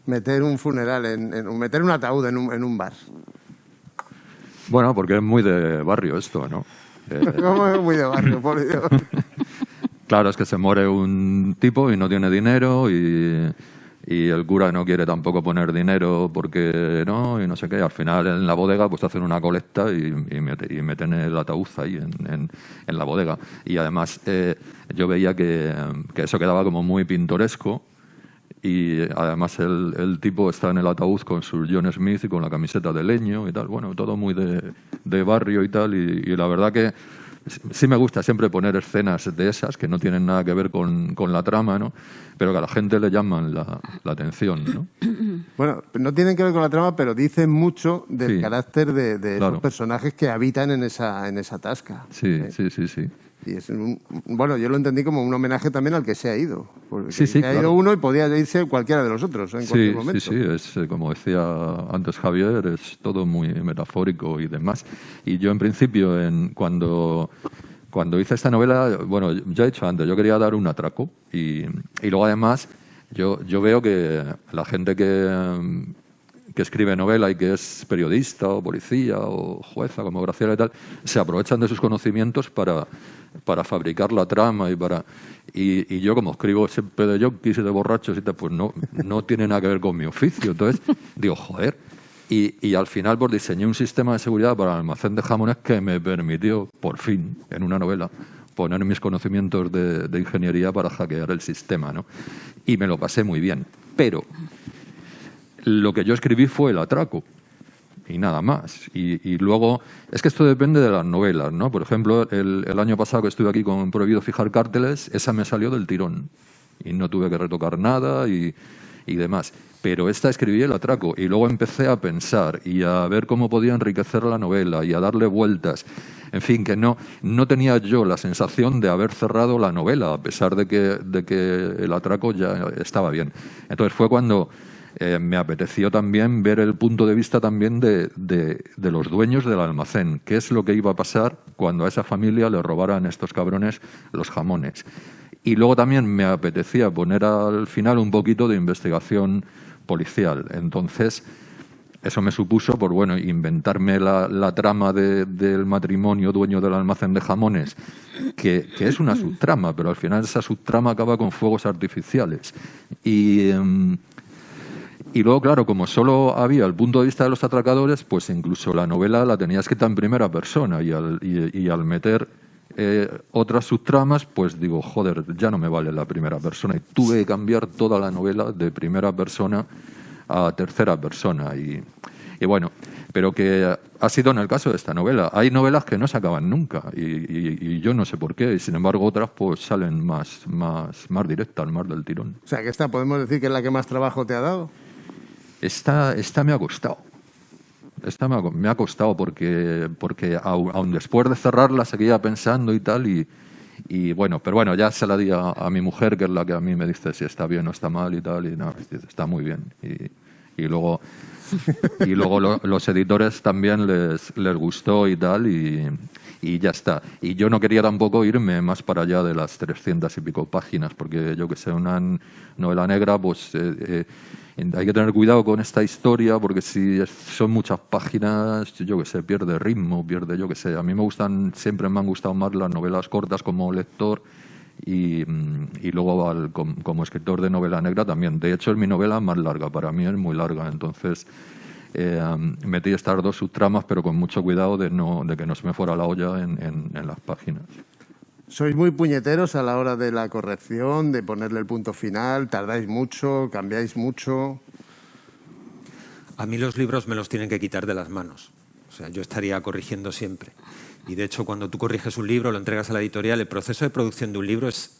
meter un funeral, meter un ataúd en un bar? Bueno, porque es muy de barrio esto, ¿no? ¿Cómo es muy de barrio, por Dios? Claro, es que se muere un tipo y no tiene dinero y el cura no quiere tampoco poner dinero porque no, y no sé qué. Al final en la bodega pues hacen una colecta y meten el ataúd ahí en la bodega. Y además yo veía que eso quedaba como muy pintoresco y además el tipo está en el ataúd con su John Smith y con la camiseta de leño y tal. Bueno, todo muy de barrio y tal. Y la verdad que sí me gusta siempre poner escenas de esas que no tienen nada que ver con la trama, ¿no? Pero que a la gente le llaman la atención, ¿no? Bueno, no tienen que ver con la trama, pero dicen mucho del carácter de claro, los personajes que habitan en esa tasca. Sí. Y es bueno, yo lo entendí como un homenaje también al que se ha ido. Porque se ha ido claro. uno y podía irse cualquiera de los otros en cualquier momento. Sí, es como decía antes Javier, es todo muy metafórico y demás. Y yo en principio, cuando hice esta novela, bueno, ya he dicho antes, yo quería dar un atraco y luego además yo veo que la gente que escribe novela y que es periodista o policía o jueza como Graciela y tal, se aprovechan de sus conocimientos para fabricar la trama y yo como escribo siempre de yonkis y de borrachos y tal, pues no tiene nada que ver con mi oficio. Entonces digo, joder, y al final pues diseñé un sistema de seguridad para el almacén de jamones que me permitió, por fin, en una novela, poner mis conocimientos de ingeniería para hackear el sistema, ¿no? Y me lo pasé muy bien. Pero lo que yo escribí fue el atraco y nada más. Y luego, es que esto depende de las novelas, ¿no? Por ejemplo, el año pasado que estuve aquí con Prohibido fijar cárteles, esa me salió del tirón y no tuve que retocar nada y demás. Pero esta escribí el atraco y luego empecé a pensar y a ver cómo podía enriquecer la novela y a darle vueltas. En fin, que no tenía yo la sensación de haber cerrado la novela, a pesar de que el atraco ya estaba bien. Entonces fue cuando me apeteció también ver el punto de vista también de los dueños del almacén. ¿Qué es lo que iba a pasar cuando a esa familia le robaran estos cabrones los jamones? Y luego también me apetecía poner al final un poquito de investigación policial. Entonces, eso me supuso, por bueno, inventarme la trama del matrimonio dueño del almacén de jamones, que es una subtrama, pero al final esa subtrama acaba con fuegos artificiales. Y luego, claro, como solo había el punto de vista de los atracadores, pues incluso la novela la tenía escrita en primera persona y al meter otras subtramas, pues digo, joder, ya no me vale la primera persona. Y tuve que cambiar toda la novela de primera persona a tercera persona. Y bueno, pero que ha sido en el caso de esta novela. Hay novelas que no se acaban nunca y yo no sé por qué. Y sin embargo, otras pues salen más directas, más del tirón. O sea, que esta podemos decir que es la que más trabajo te ha dado. Esta me ha costado. Me ha costado porque aun después de cerrarla seguía pensando y tal y bueno, pero bueno, ya se la di a mi mujer, que es la que a mí me dice si está bien o está mal y tal, y no, está muy bien. Y luego los editores también les gustó y tal y ya está. Y yo no quería tampoco irme más para allá de las 300 y pico páginas, porque yo que sé, una novela negra, pues hay que tener cuidado con esta historia, porque si son muchas páginas, yo que sé, pierde ritmo, yo que sé. A mí siempre me han gustado más las novelas cortas como lector y luego como escritor de novela negra también. De hecho, es mi novela más larga, para mí es muy larga, entonces metí estas dos subtramas, pero con mucho cuidado de que no se me fuera la olla en las páginas. ¿Sois muy puñeteros a la hora de la corrección, de ponerle el punto final? ¿Tardáis mucho? ¿Cambiáis mucho? A mí los libros me los tienen que quitar de las manos. O sea, yo estaría corrigiendo siempre. Y de hecho, cuando tú corriges un libro, lo entregas a la editorial, el proceso de producción de un libro es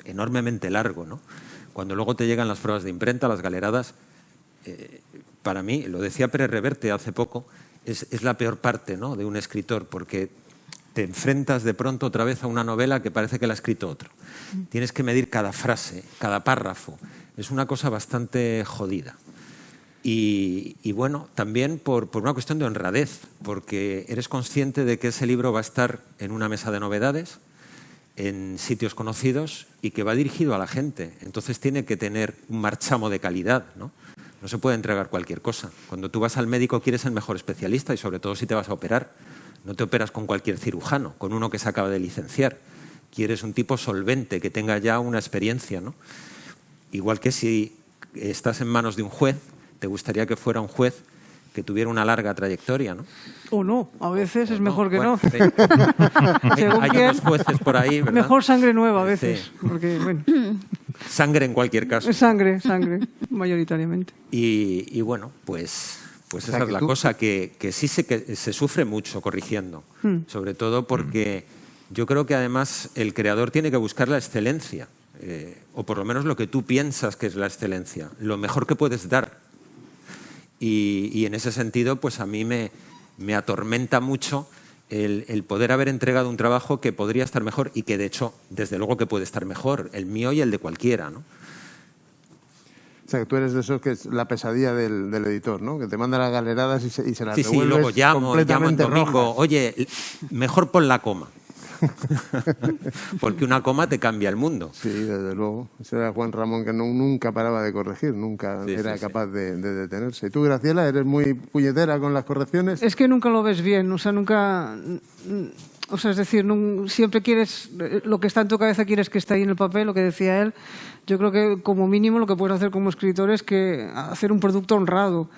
enormemente largo, ¿no? Cuando luego te llegan las pruebas de imprenta, las galeradas, para mí, lo decía Pérez Reverte hace poco, es la peor parte, ¿no?, de un escritor, porque te enfrentas de pronto otra vez a una novela que parece que la ha escrito otro. Tienes que medir cada frase, cada párrafo. Es una cosa bastante jodida. Y bueno, también por una cuestión de honradez, porque eres consciente de que ese libro va a estar en una mesa de novedades, en sitios conocidos y que va dirigido a la gente. Entonces tiene que tener un marchamo de calidad, ¿no? No se puede entregar cualquier cosa. Cuando tú vas al médico quieres el mejor especialista y sobre todo si te vas a operar. No te operas con cualquier cirujano, con uno que se acaba de licenciar. Quieres un tipo solvente, que tenga ya una experiencia, ¿no? Igual que si estás en manos de un juez, te gustaría que fuera un juez que tuviera una larga trayectoria, ¿no? O no, a veces es mejor que bueno, no. Sí. Hay unos jueces por ahí, ¿verdad? Mejor sangre nueva a veces, Sí. porque bueno, Sangre en cualquier caso. es sangre, mayoritariamente. Y bueno, pues esa que es la tú- cosa, que sí que se sufre mucho corrigiendo, sobre todo porque yo creo que además el creador tiene que buscar la excelencia, o por lo menos lo que tú piensas que es la excelencia, lo mejor que puedes dar. Y en ese sentido, pues a mí me atormenta mucho el poder haber entregado un trabajo que podría estar mejor y que de hecho, desde luego que puede estar mejor, el mío y el de cualquiera, ¿no? O sea, que tú eres de esos que es la pesadilla del editor, ¿no? Que te manda las galeradas y se las Sí, devuelves luego llamo en completamente domingo, rojas. oye, mejor pon la coma. Porque una coma te cambia el mundo. Sí, desde luego. Ese era Juan Ramón, que nunca paraba de corregir, nunca Sí, era sí, sí. capaz de detenerse. ¿Y tú, Graciela, eres muy puñetera con las correcciones? Es que nunca lo ves bien, o sea, nunca... O sea, es decir, siempre quieres... Lo que está en tu cabeza quieres que esté ahí en el papel, lo que decía él. Yo creo que como mínimo lo que puedes hacer como escritor es que hacer un producto honrado.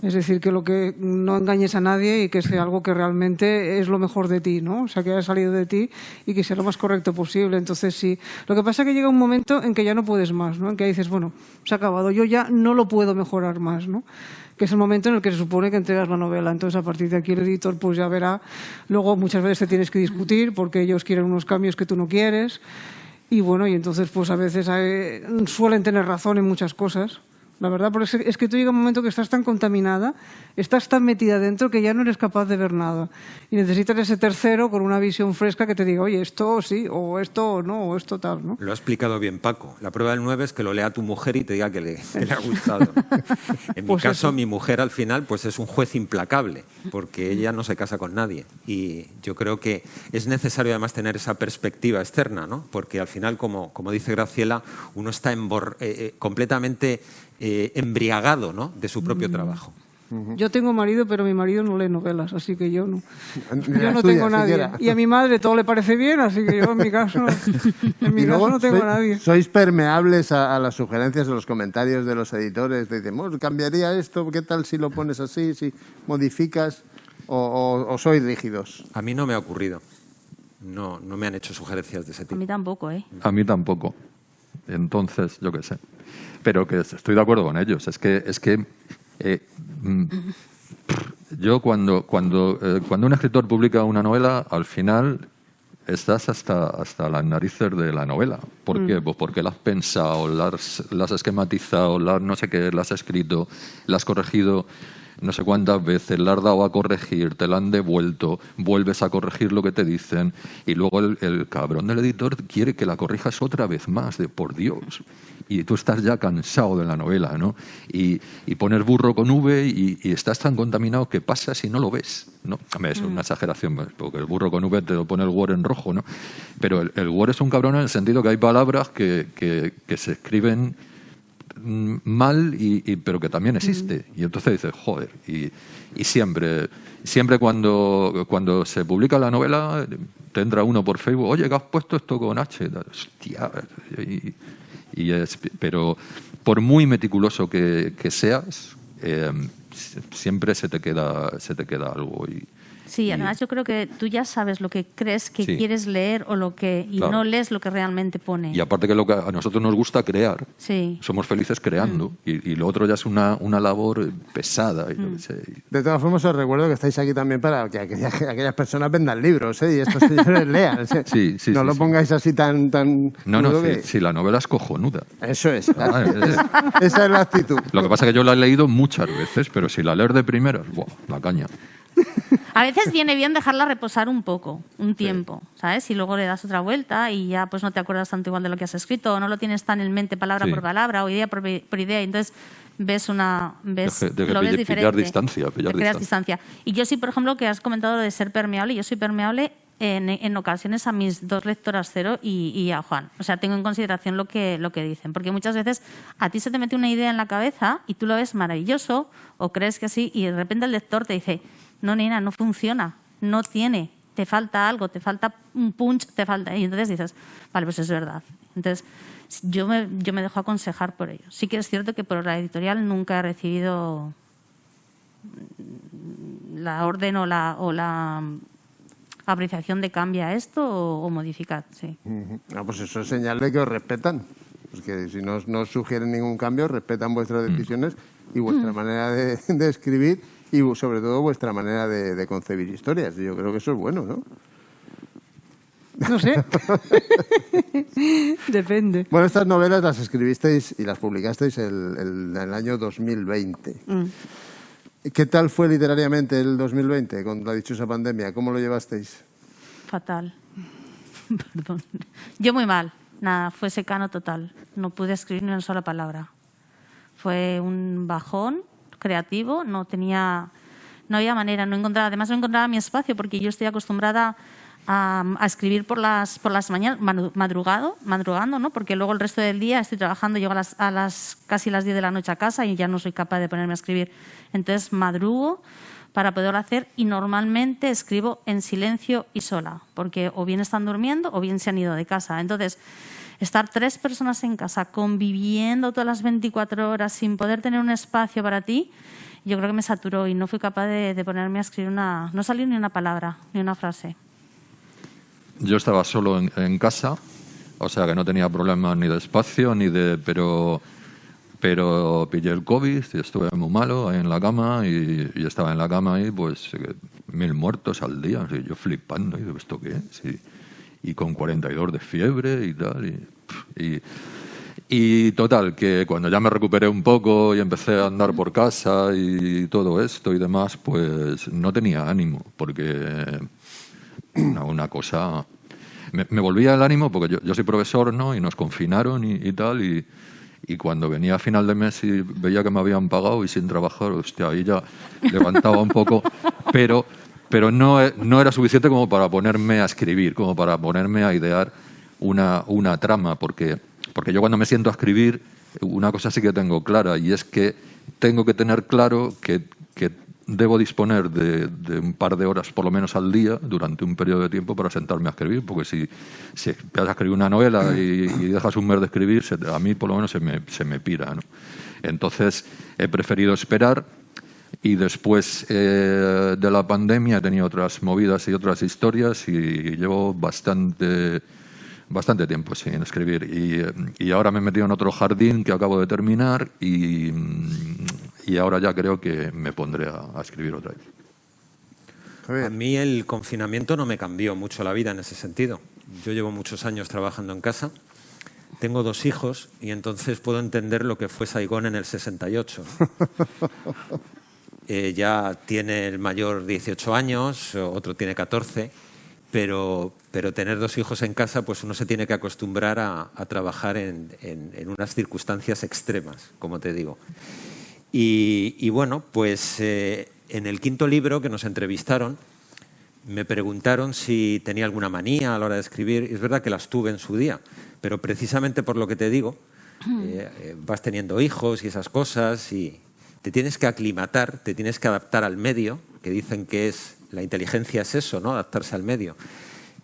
Es decir, que lo que no engañes a nadie y que sea algo que realmente es lo mejor de ti, ¿no? O sea, que haya salido de ti y que sea lo más correcto posible. Entonces, sí. Lo que pasa es que llega un momento en que ya no puedes más, ¿no? En que dices, bueno, se ha acabado, yo ya no lo puedo mejorar más, ¿no? Que es el momento en el que se supone que entregas la novela. Entonces, a partir de aquí el editor pues ya verá. Luego, muchas veces te tienes que discutir porque ellos quieren unos cambios que tú no quieres. Y bueno, y entonces pues a veces suelen tener razón en muchas cosas. La verdad, porque es que tú llega un momento que estás tan contaminada, estás tan metida dentro que ya no eres capaz de ver nada. Y necesitas ese tercero con una visión fresca que te diga, oye, esto sí, o esto no, o esto tal, ¿no? Lo ha explicado bien Paco. La prueba del 9 es que lo lea tu mujer y te diga que le ha gustado. En mi Pues caso, eso. mi mujer al final pues es un juez implacable, porque ella no se casa con nadie. Y yo creo que es necesario además tener esa perspectiva externa, ¿no? Porque al final, como dice Graciela, uno está completamente embriagado, ¿no?, de su propio trabajo. Yo tengo marido, pero mi marido no lee novelas, así que yo no. Ni Yo las no tuyas, tengo nadie. siquiera. Y a mi madre todo le parece bien, así que yo en mi caso, Y luego, no tengo a nadie. ¿sois permeables a las sugerencias, a los comentarios de los editores? Te dicen, "Oh, cambiaría esto, ¿qué tal si lo pones así, si modificas? ¿O sois rígidos? A mí no me ha ocurrido. No me han hecho sugerencias de ese A tipo. mí tampoco, ¿eh? A mí tampoco. Entonces, yo qué sé. Pero que estoy de acuerdo con ellos. Es que yo cuando un escritor publica una novela, al final estás hasta las narices de la novela. ¿Por qué? Pues porque la has pensado, la has esquematizado, no sé qué, la has escrito, la has corregido no sé cuántas veces, la has dado a corregir, te la han devuelto, vuelves a corregir lo que te dicen y luego el cabrón del editor quiere que la corrijas otra vez más, por Dios. Y tú estás ya cansado de la novela, ¿no? Y pones burro con V y estás tan contaminado que pasa si no lo ves, ¿no? Es una exageración, porque el burro con V te lo pone el Word en rojo, ¿no? Pero el Word es un cabrón en el sentido que hay palabras que se escriben mal pero que también existe. Y entonces dices, joder, y siempre cuando se publica la novela te entra uno por Facebook, oye, que has puesto esto con H, hostia, pero por muy meticuloso que seas, siempre se te queda algo Sí, además yo creo que tú ya sabes lo que crees que quieres leer o y no lees lo que realmente pone. Y aparte que lo que a nosotros nos gusta crear, sí. somos felices creando. Y lo otro ya es una labor pesada. De todas formas, os recuerdo que estáis aquí también para que aquellas personas vendan libros, y estos señores lean. Sí, no lo pongáis así tan No, si la novela es cojonuda. Eso es. Esa es la actitud. Lo que pasa es que yo la he leído muchas veces, pero si la lees de primeras, la caña. A veces viene bien dejarla reposar un poco, un tiempo, ¿sabes? Y luego le das otra vuelta y ya pues no te acuerdas tanto igual de lo que has escrito, o no lo tienes tan en mente palabra por palabra o idea por idea, y entonces lo ves diferente. Pillar distancia. Creas distancia. Y yo sí, por ejemplo, que has comentado lo de ser permeable, yo soy permeable en ocasiones a mis 2 lectoras Cero y a Juan. O sea, tengo en consideración lo que dicen, porque muchas veces a ti se te mete una idea en la cabeza y tú lo ves maravilloso o crees que sí, y de repente el lector te dice: no, nena, no funciona, no tiene, te falta algo, te falta un punch, te falta... Y entonces dices, vale, pues es verdad. Entonces, yo me dejo aconsejar por ello. Sí que es cierto que por la editorial nunca he recibido la orden o la apreciación de cambia esto o modificad, sí. Pues eso es señal de que os respetan. Porque si no os sugieren ningún cambio, respetan vuestras decisiones y vuestra manera de escribir, y sobre todo vuestra manera de concebir historias. Yo creo que eso es bueno, ¿no? No sé. Depende. Bueno, estas novelas las escribisteis y las publicasteis el año 2020. ¿Qué tal fue literariamente el 2020 con la dichosa pandemia? ¿Cómo lo llevasteis? Fatal. Perdón. Yo muy mal. Nada, fue secano total. No pude escribir ni una sola palabra. Fue un bajón creativo, no había manera, además no encontraba mi espacio, porque yo estoy acostumbrada a escribir por las mañanas, madrugando, ¿no? Porque luego el resto del día estoy trabajando, llego a casi las 10 de la noche a casa y ya no soy capaz de ponerme a escribir. Entonces madrugo para poderlo hacer, y normalmente escribo en silencio y sola, porque o bien están durmiendo o bien se han ido de casa. Entonces, estar 3 personas en casa conviviendo todas las 24 horas sin poder tener un espacio para ti, yo creo que me saturó y no fui capaz de ponerme a escribir no salió ni una palabra, ni una frase. Yo estaba solo en casa, o sea que no tenía problemas ni de espacio, pero pillé el COVID y estuve muy malo ahí en la cama, y estaba en la cama ahí, pues 1000 muertos al día, así, yo flipando, y digo, ¿esto qué es? Y con 42 de fiebre y tal, y total, que cuando ya me recuperé un poco y empecé a andar por casa y todo esto y demás, pues no tenía ánimo, porque una cosa... Me volvía el ánimo porque yo soy profesor, ¿no? Y nos confinaron y tal, y cuando venía a final de mes y veía que me habían pagado y sin trabajar, hostia, ahí ya levantaba un poco, pero no era suficiente como para ponerme a escribir, como para ponerme a idear una trama, porque yo cuando me siento a escribir, una cosa sí que tengo clara, y es que tengo que tener claro que debo disponer de un par de horas por lo menos al día durante un periodo de tiempo para sentarme a escribir, porque si empiezas a escribir una novela y dejas un mes de escribir, a mí por lo menos se me pira, ¿no? Entonces he preferido esperar, y después de la pandemia he tenido otras movidas y otras historias, y llevo bastante tiempo sin escribir, y ahora me he metido en otro jardín que acabo de terminar, y ahora ya creo que me pondré a escribir otra vez. A mí el confinamiento no me cambió mucho la vida en ese sentido. Yo llevo muchos años trabajando en casa, tengo 2 hijos, y entonces puedo entender lo que fue Saigón en el 68. Ya tiene el mayor 18 años, otro tiene 14, pero tener 2 hijos en casa, pues uno se tiene que acostumbrar a trabajar en unas circunstancias extremas, como te digo. Y bueno, pues en el 5.º libro que nos entrevistaron, me preguntaron si tenía alguna manía a la hora de escribir. Es verdad que las tuve en su día, pero precisamente por lo que te digo, vas teniendo hijos y esas cosas, y te tienes que aclimatar, te tienes que adaptar al medio, que dicen que la inteligencia es eso, ¿no? Adaptarse al medio.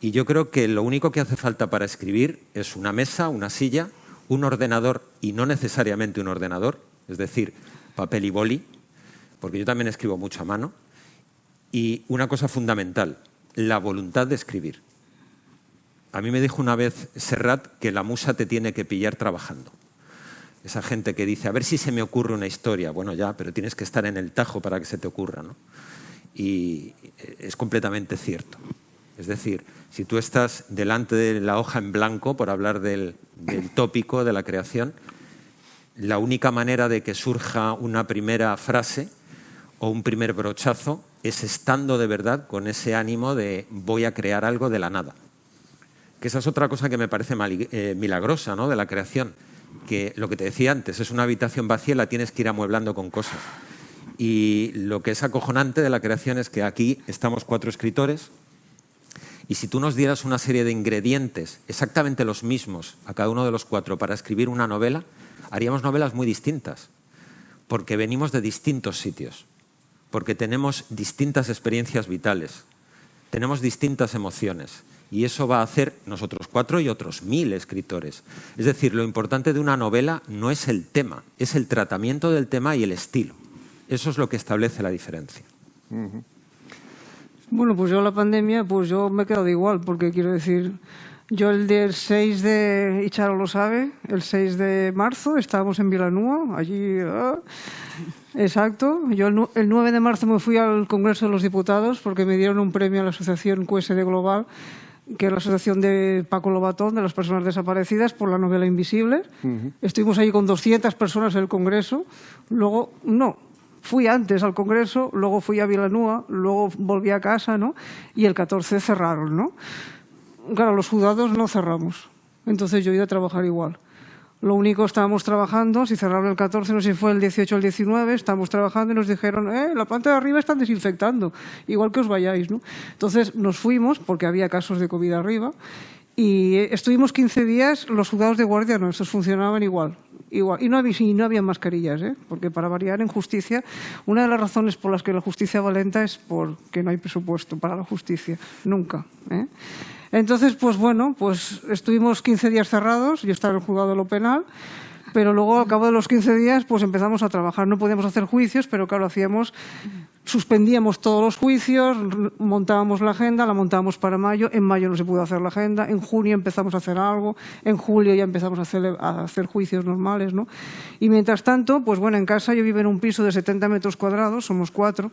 Y yo creo que lo único que hace falta para escribir es una mesa, una silla, un ordenador, y no necesariamente un ordenador, es decir, papel y boli, porque yo también escribo mucho a mano, Y una cosa fundamental, la voluntad de escribir. A mí me dijo una vez Serrat que la musa te tiene que pillar trabajando. Esa gente que dice, a ver si se me ocurre una historia. Bueno, ya, pero tienes que estar en el tajo para que se te ocurra, ¿no? Y es completamente cierto. Es decir, si tú estás delante de la hoja en blanco, por hablar del tópico de la creación, la única manera de que surja una primera frase o un primer brochazo es estando de verdad con ese ánimo de voy a crear algo de la nada. Que esa es otra cosa que me parece milagrosa, ¿no?, de la creación. Que lo que te decía antes, es una habitación vacía y la tienes que ir amueblando con cosas. Y lo que es acojonante de la creación es que aquí estamos 4 escritores y si tú nos dieras una serie de ingredientes exactamente los mismos a cada uno de los 4 para escribir una novela, haríamos novelas muy distintas, porque venimos de distintos sitios, porque tenemos distintas experiencias vitales, tenemos distintas emociones. Y eso va a hacer nosotros 4 y otros 1000 escritores. Es decir, lo importante de una novela no es el tema, es el tratamiento del tema y el estilo. Eso es lo que establece la diferencia. Bueno, pues yo la pandemia, pues yo me he quedado igual, porque quiero decir, yo el del 6 de, y Charo lo sabe, el 6 de marzo estábamos en Vilanúa, allí, exacto. Yo el 9 de marzo me fui al Congreso de los Diputados porque me dieron un premio a la asociación QSD Global, que es la asociación de Paco Lobatón, de las personas desaparecidas, por la novela Invisible. Estuvimos allí con 200 personas en el Congreso. Luego, fui antes al Congreso, luego fui a Vilanúa, luego volví a casa, ¿no? Y el 14 cerraron, ¿no? Claro, los juzgados no cerramos. Entonces yo he ido a trabajar igual. Lo único, estábamos trabajando, si cerraron el 14, no sé si fue el 18 o el 19, estábamos trabajando y nos dijeron, la planta de arriba están desinfectando, igual que os vayáis, ¿no? Entonces nos fuimos, porque había casos de COVID arriba, y estuvimos 15 días, los juzgados de guardia nuestros funcionaban igual. Y no había mascarillas, porque para variar en justicia, una de las razones por las que la justicia va lenta es porque no hay presupuesto para la justicia, nunca. Entonces, pues bueno, pues estuvimos 15 días cerrados, yo estaba en el juzgado de lo penal, pero luego al cabo de los 15 días pues empezamos a trabajar. No podíamos hacer juicios, pero claro, suspendíamos todos los juicios, montábamos la agenda, la montábamos para mayo, en mayo no se pudo hacer la agenda, en junio empezamos a hacer algo, en julio ya empezamos a hacer juicios normales, ¿no? Y mientras tanto, pues bueno, en casa yo vivo en un piso de 70 metros cuadrados, somos 4,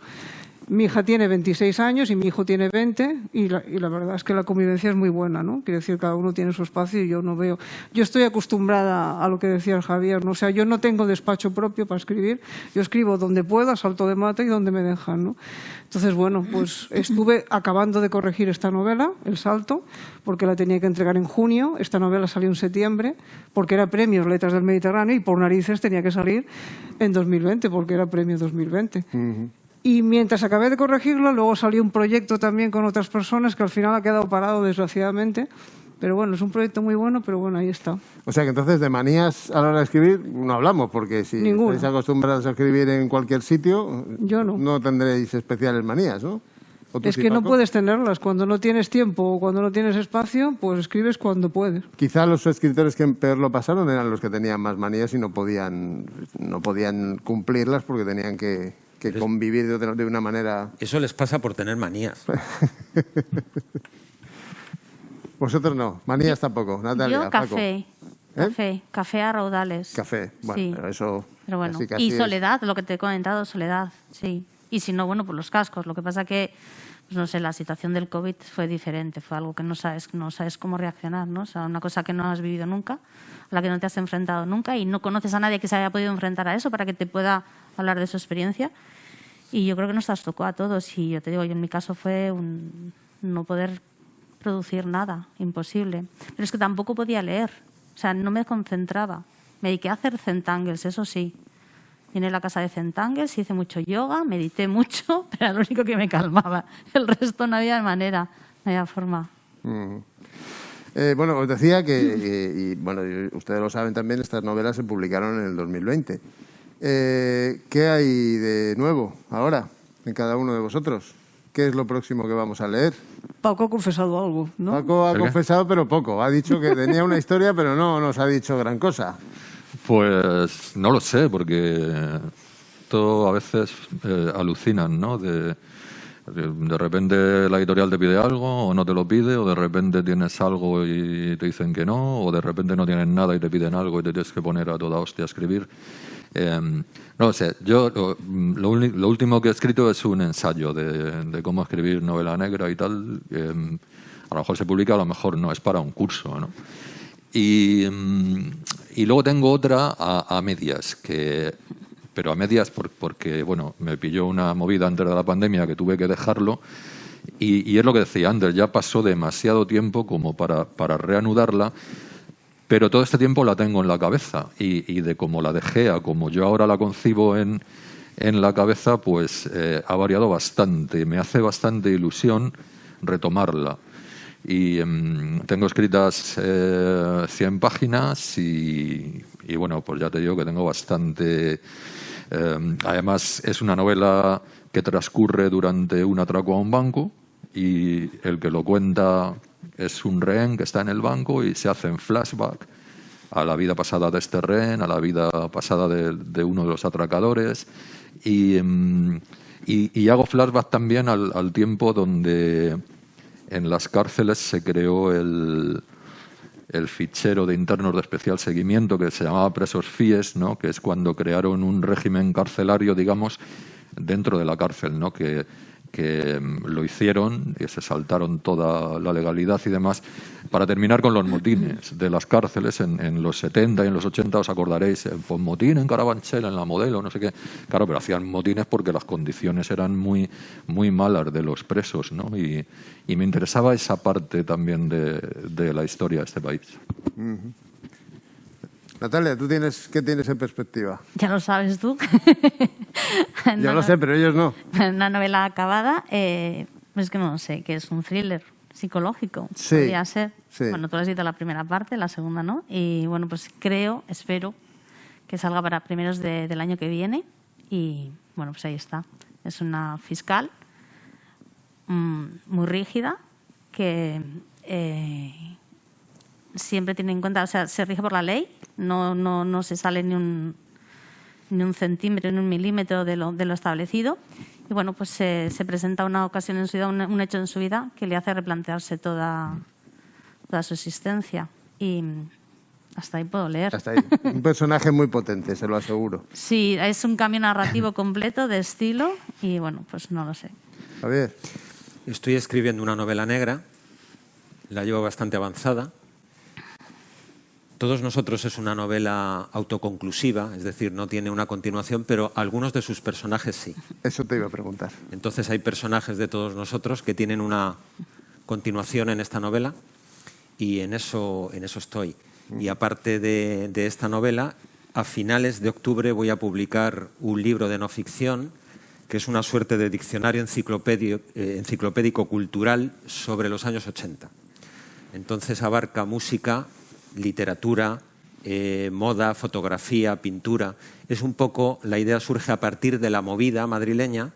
mi hija tiene 26 años y mi hijo tiene 20 y la verdad es que la convivencia es muy buena, ¿no? Quiero decir, cada uno tiene su espacio y yo no veo... Yo estoy acostumbrada a lo que decía el Javier, ¿no? O sea, yo no tengo despacho propio para escribir, yo escribo donde pueda, salto de mata y donde me dejan, ¿no? Entonces, bueno, pues estuve acabando de corregir esta novela, El Salto, porque la tenía que entregar en junio, esta novela salió en septiembre, porque era premio Letras del Mediterráneo y por narices tenía que salir en 2020, porque era premio 2020. Y mientras acabé de corregirlo, luego salió un proyecto también con otras personas que al final ha quedado parado, desgraciadamente. Pero bueno, es un proyecto muy bueno, pero bueno, ahí está. O sea que entonces de manías a la hora de escribir no hablamos, porque si estáis acostumbrados a escribir en cualquier sitio, yo no tendréis especiales manías, ¿no? Es que no puedes tenerlas. Cuando no tienes tiempo o cuando no tienes espacio, pues escribes cuando puedes. Quizá los escritores que peor lo pasaron eran los que tenían más manías y no podían cumplirlas porque tenían que convivir de una manera... Eso les pasa por tener manías. Vosotros no, manías tampoco, Natalia. Yo café, café a raudales. Café, bueno, sí. pero eso... Pero bueno, casi y soledad, lo que te he comentado, soledad, sí. Y si no, bueno, pues los cascos. Lo que pasa que, pues no sé, la situación del COVID fue diferente, fue algo que no sabes cómo reaccionar, ¿no? O sea, una cosa que no has vivido nunca, a la que no te has enfrentado nunca y no conoces a nadie que se haya podido enfrentar a eso para que te pueda hablar de su experiencia. Y yo creo que nos tocó a todos. Y yo te digo, en mi caso fue no poder producir nada, imposible. Pero es que tampoco podía leer, o sea, no me concentraba. Me dediqué a hacer centangles, eso sí. Vine a la casa de centangles, hice mucho yoga, medité mucho, pero era lo único que me calmaba. El resto no había manera, no había forma. Bueno, os decía que, bueno, ustedes lo saben también, estas novelas se publicaron en el 2020. ¿Qué hay de nuevo ahora en cada uno de vosotros? ¿Qué es lo próximo que vamos a leer? Paco ha confesado algo, ¿no? Paco ha confesado, pero poco. Ha dicho que tenía una historia, pero no nos ha dicho gran cosa. Pues no lo sé, porque todo a veces alucinan, ¿no? De repente la editorial te pide algo o no te lo pide, o de repente tienes algo y te dicen que no, o de repente no tienes nada y te piden algo y te tienes que poner a toda hostia a escribir. No sé, yo lo último que he escrito es un ensayo de cómo escribir novela negra y tal. A lo mejor se publica, a lo mejor no, es para un curso, ¿no? Y luego tengo otra a medias, pero a medias porque, bueno, me pilló una movida antes de la pandemia que tuve que dejarlo. Y es lo que decía antes, ya pasó demasiado tiempo como para reanudarla, pero todo este tiempo la tengo en la cabeza. Y de cómo la dejé a como yo ahora la concibo en la cabeza, pues ha variado bastante. Me hace bastante ilusión retomarla. Y tengo escritas 100 páginas y bueno, pues ya te digo que tengo bastante... además, es una novela que transcurre durante un atraco a un banco y el que lo cuenta es un rehén que está en el banco y se hace en flashback a la vida pasada de este rehén, a la vida pasada de uno de los atracadores y hago flashback también al tiempo donde en las cárceles se creó el fichero de internos de especial seguimiento que se llamaba Presos Fies, ¿no? Que es cuando crearon un régimen carcelario, digamos, dentro de la cárcel, ¿no? Que lo hicieron y se saltaron toda la legalidad y demás para terminar con los motines de las cárceles en los 70 y en los 80, os acordaréis, pues motín en Carabanchel, en La Modelo, no sé qué. Claro, pero hacían motines porque las condiciones eran muy, muy malas de los presos, ¿no? Y me interesaba esa parte también de la historia de este país. Natalia, ¿qué tienes en perspectiva? Ya lo sabes tú. Yo lo sé, pero ellos no. Una novela acabada, es que no sé, que es un thriller psicológico. Sí, podría ser. sí. Bueno, tú has leído la primera parte, la segunda no. Y bueno, pues espero que salga para primeros del año que viene. Y bueno, pues ahí está. Es una fiscal muy rígida que siempre tiene en cuenta, o sea, se rige por la ley, no se sale ni un centímetro, ni un milímetro de lo establecido. Y bueno, pues se presenta una ocasión en su vida, un hecho en su vida que le hace replantearse toda su existencia. Y hasta ahí puedo leer. Hasta ahí. Un personaje muy potente, se lo aseguro. Sí, es un cambio narrativo completo de estilo y bueno, pues no lo sé. A ver. Estoy escribiendo una novela negra, la llevo bastante avanzada. Todos nosotros es una novela autoconclusiva, es decir, no tiene una continuación, pero algunos de sus personajes sí. Eso te iba a preguntar. Entonces hay personajes de todos nosotros que tienen una continuación en esta novela y en eso estoy. Y aparte de esta novela, a finales de octubre voy a publicar un libro de no ficción que es una suerte de diccionario enciclopédico cultural sobre los años 80. Entonces abarca música, literatura, moda, fotografía, pintura. Es un poco, la idea surge a partir de la movida madrileña,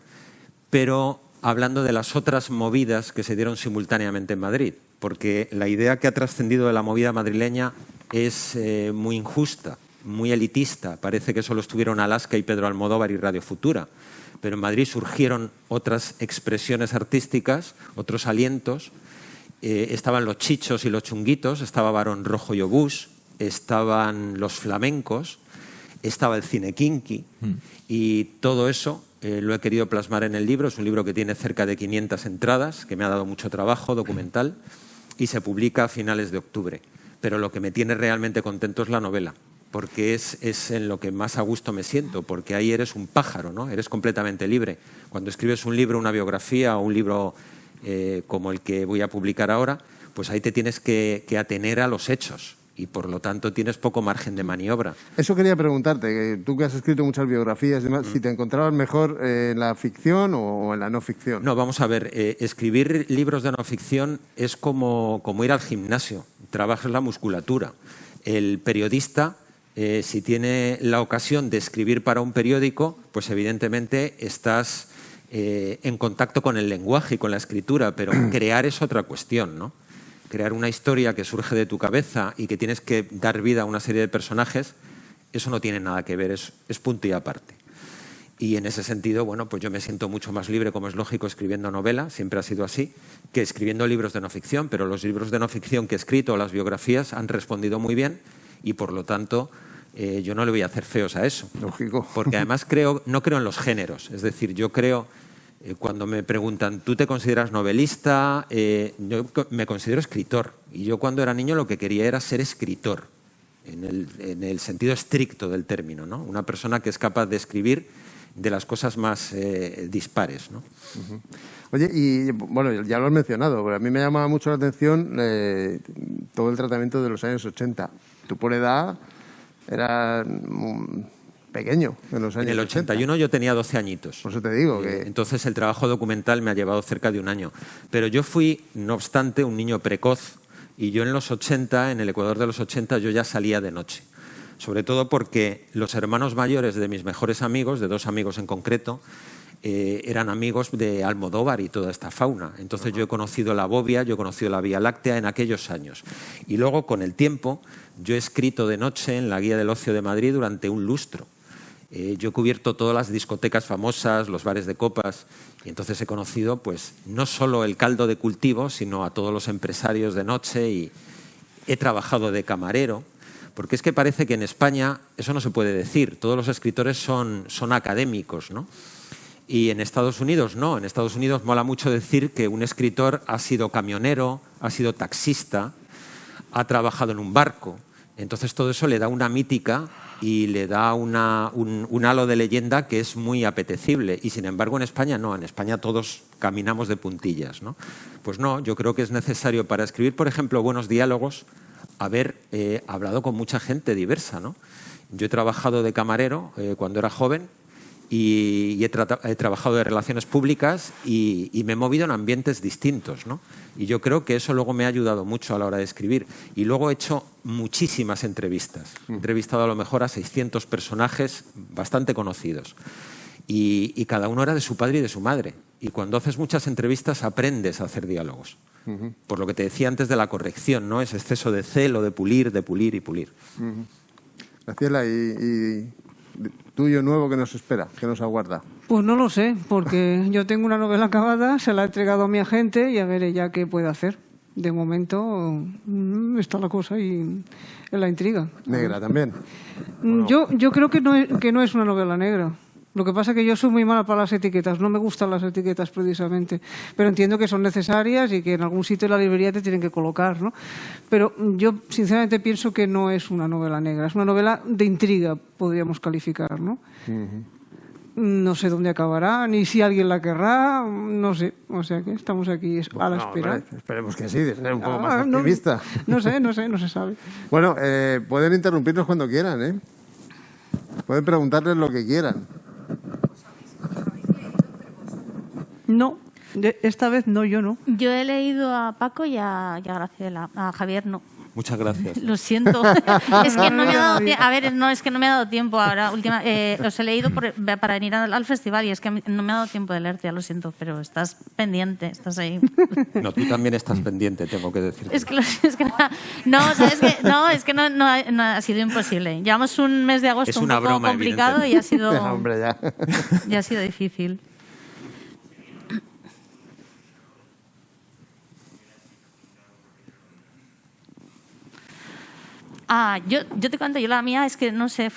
pero hablando de las otras movidas que se dieron simultáneamente en Madrid, porque la idea que ha trascendido de la movida madrileña es muy injusta, muy elitista. Parece que solo estuvieron Alaska y Pedro Almodóvar y Radio Futura, pero en Madrid surgieron otras expresiones artísticas, otros alientos. Estaban los chichos y los chunguitos, estaba Barón Rojo y Obús, estaban los flamencos, estaba el cine kinky y todo eso lo he querido plasmar en el libro. Es un libro que tiene cerca de 500 entradas, que me ha dado mucho trabajo documental y se publica a finales de octubre. Pero lo que me tiene realmente contento es la novela, porque es en lo que más a gusto me siento, porque ahí eres un pájaro, ¿no? Eres completamente libre. Cuando escribes un libro, una biografía o un libro como el que voy a publicar ahora, pues ahí te tienes que atener a los hechos y por lo tanto tienes poco margen de maniobra. Eso quería preguntarte, tú que has escrito muchas biografías y demás, si te encontrabas mejor en la ficción o en la no ficción. No, vamos a ver, escribir libros de no ficción es como ir al gimnasio, trabajas la musculatura. El periodista, si tiene la ocasión de escribir para un periódico, pues evidentemente estás en contacto con el lenguaje y con la escritura, pero crear es otra cuestión, ¿no? Crear una historia que surge de tu cabeza y que tienes que dar vida a una serie de personajes, eso no tiene nada que ver, es punto y aparte. Y en ese sentido, bueno, pues yo me siento mucho más libre, como es lógico, escribiendo novela, siempre ha sido así, que escribiendo libros de no ficción, pero los libros de no ficción que he escrito, las biografías, han respondido muy bien y, por lo tanto, yo no le voy a hacer feos a eso. Lógico. Porque además no creo en los géneros. Es decir, yo creo, cuando me preguntan, ¿tú te consideras novelista? Yo me considero escritor. Y yo cuando era niño lo que quería era ser escritor, en el sentido estricto del término, ¿no? Una persona que es capaz de escribir de las cosas más dispares, ¿no? Oye, y bueno, ya lo has mencionado, pero a mí me llama mucho la atención todo el tratamiento de los años 80. Tú por edad eras pequeño en los años 80. En el 81 yo tenía 12 añitos. Por eso te digo que... Entonces el trabajo documental me ha llevado cerca de un año. Pero yo fui, no obstante, un niño precoz, y yo en los 80, en el Ecuador de los 80, yo ya salía de noche. Sobre todo porque los hermanos mayores de mis mejores amigos, de 2 amigos en concreto, eran amigos de Almodóvar y toda esta fauna. Entonces yo he conocido la Bobia, yo he conocido la Vía Láctea en aquellos años. Y luego, con el tiempo, yo he escrito de noche en la Guía del Ocio de Madrid durante un lustro. Yo he cubierto todas las discotecas famosas, los bares de copas, y entonces he conocido pues no solo el caldo de cultivo, sino a todos los empresarios de noche, y he trabajado de camarero. Porque es que parece que en España eso no se puede decir. Todos los escritores son académicos, ¿no? Y en Estados Unidos no. En Estados Unidos mola mucho decir que un escritor ha sido camionero, ha sido taxista, ha trabajado en un barco. Entonces todo eso le da una mítica y le da un halo de leyenda que es muy apetecible. Y sin embargo en España no. En España todos caminamos de puntillas, ¿no? Pues no, yo creo que es necesario para escribir, por ejemplo, buenos diálogos, haber hablado con mucha gente diversa, ¿no? Yo he trabajado de camarero cuando era joven y he trabajado de relaciones públicas y me he movido en ambientes distintos, ¿no? Y yo creo que eso luego me ha ayudado mucho a la hora de escribir. Y luego he hecho muchísimas entrevistas. He entrevistado a lo mejor a 600 personajes bastante conocidos. Y cada uno era de su padre y de su madre. Y cuando haces muchas entrevistas aprendes a hacer diálogos. Por lo que te decía antes de la corrección, ¿no? Ese exceso de celo, de pulir y pulir. Graciela, ¿y tuyo nuevo qué nos espera, qué nos aguarda? Pues no lo sé, porque yo tengo una novela acabada, se la he entregado a mi agente y a ver ella qué puede hacer. De momento está la cosa ahí en la intriga. ¿Negra también? Yo creo que no es una novela negra. Lo que pasa es que yo soy muy mala para las etiquetas, no me gustan las etiquetas precisamente, pero entiendo que son necesarias y que en algún sitio de la librería te tienen que colocar, ¿no? Pero yo sinceramente pienso que no es una novela negra, es una novela de intriga, podríamos calificar, ¿no? No sé dónde acabará, ni si alguien la querrá, no sé, o sea que estamos aquí a la espera. Vale, esperemos que sí, de ser un poco más optimista. No se sabe. Bueno, pueden interrumpirnos cuando quieran, ¿eh? Pueden preguntarles lo que quieran. No, esta vez no, yo no. Yo he leído a Paco y a Graciela, a Javier no. Muchas gracias. Lo siento. Es que no me ha dado tiempo. A ver, no, es que no me ha dado tiempo ahora. Los he leído para venir al festival y es que no me ha dado tiempo de leerte, ya lo siento, pero estás pendiente, estás ahí. No, tú también estás pendiente, tengo que decir. Es que no ha sido imposible. Llevamos un mes de agosto un poco complicado y ha sido, Hombre, ya ha sido difícil. Yo te cuento, yo la mía es que no sé,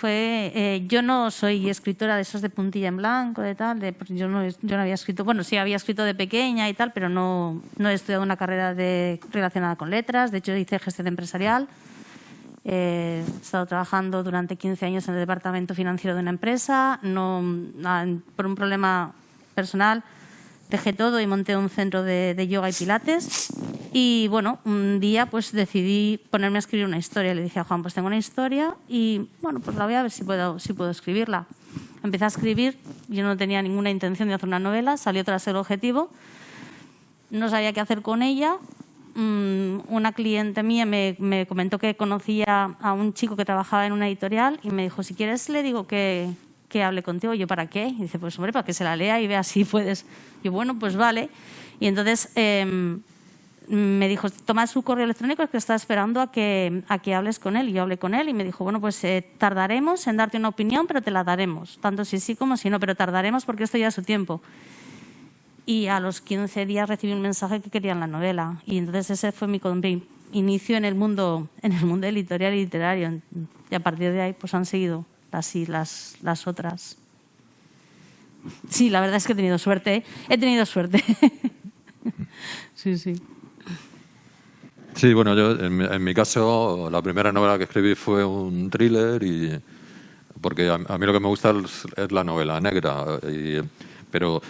yo no soy escritora de esos de puntilla en blanco, de tal, yo no había escrito, bueno, sí había escrito de pequeña y tal, pero no he estudiado una carrera relacionada con letras, de hecho hice gestión empresarial, he estado trabajando durante 15 años en el departamento financiero de una empresa, por un problema personal dejé todo y monté un centro de yoga y pilates. Y bueno, un día pues decidí ponerme a escribir una historia. Le dije a Juan, pues tengo una historia y bueno, pues la voy a ver si puedo escribirla. Empecé a escribir, yo no tenía ninguna intención de hacer una novela, salió tras el objetivo, no sabía qué hacer con ella. Una cliente mía me comentó que conocía a un chico que trabajaba en una editorial y me dijo, si quieres le digo que hable contigo. Yo, ¿para qué? Y dice, pues hombre, para que se la lea y vea si puedes. Y bueno, pues vale. Y entonces me dijo, toma su correo electrónico, es que está esperando a que hables con él. Y yo hablé con él y me dijo, bueno, pues tardaremos en darte una opinión, pero te la daremos. Tanto si sí como si no, pero tardaremos porque esto ya es su tiempo. Y a los 15 días recibí un mensaje que querían la novela. Y entonces ese fue mi inicio en el mundo editorial y literario. Y a partir de ahí pues han seguido así las otras. Sí, la verdad es que he tenido suerte. ¿Eh? He tenido suerte. Sí, sí. Sí, bueno, yo en mi caso la primera novela que escribí fue un thriller porque a mí lo que me gusta es la novela negra, pero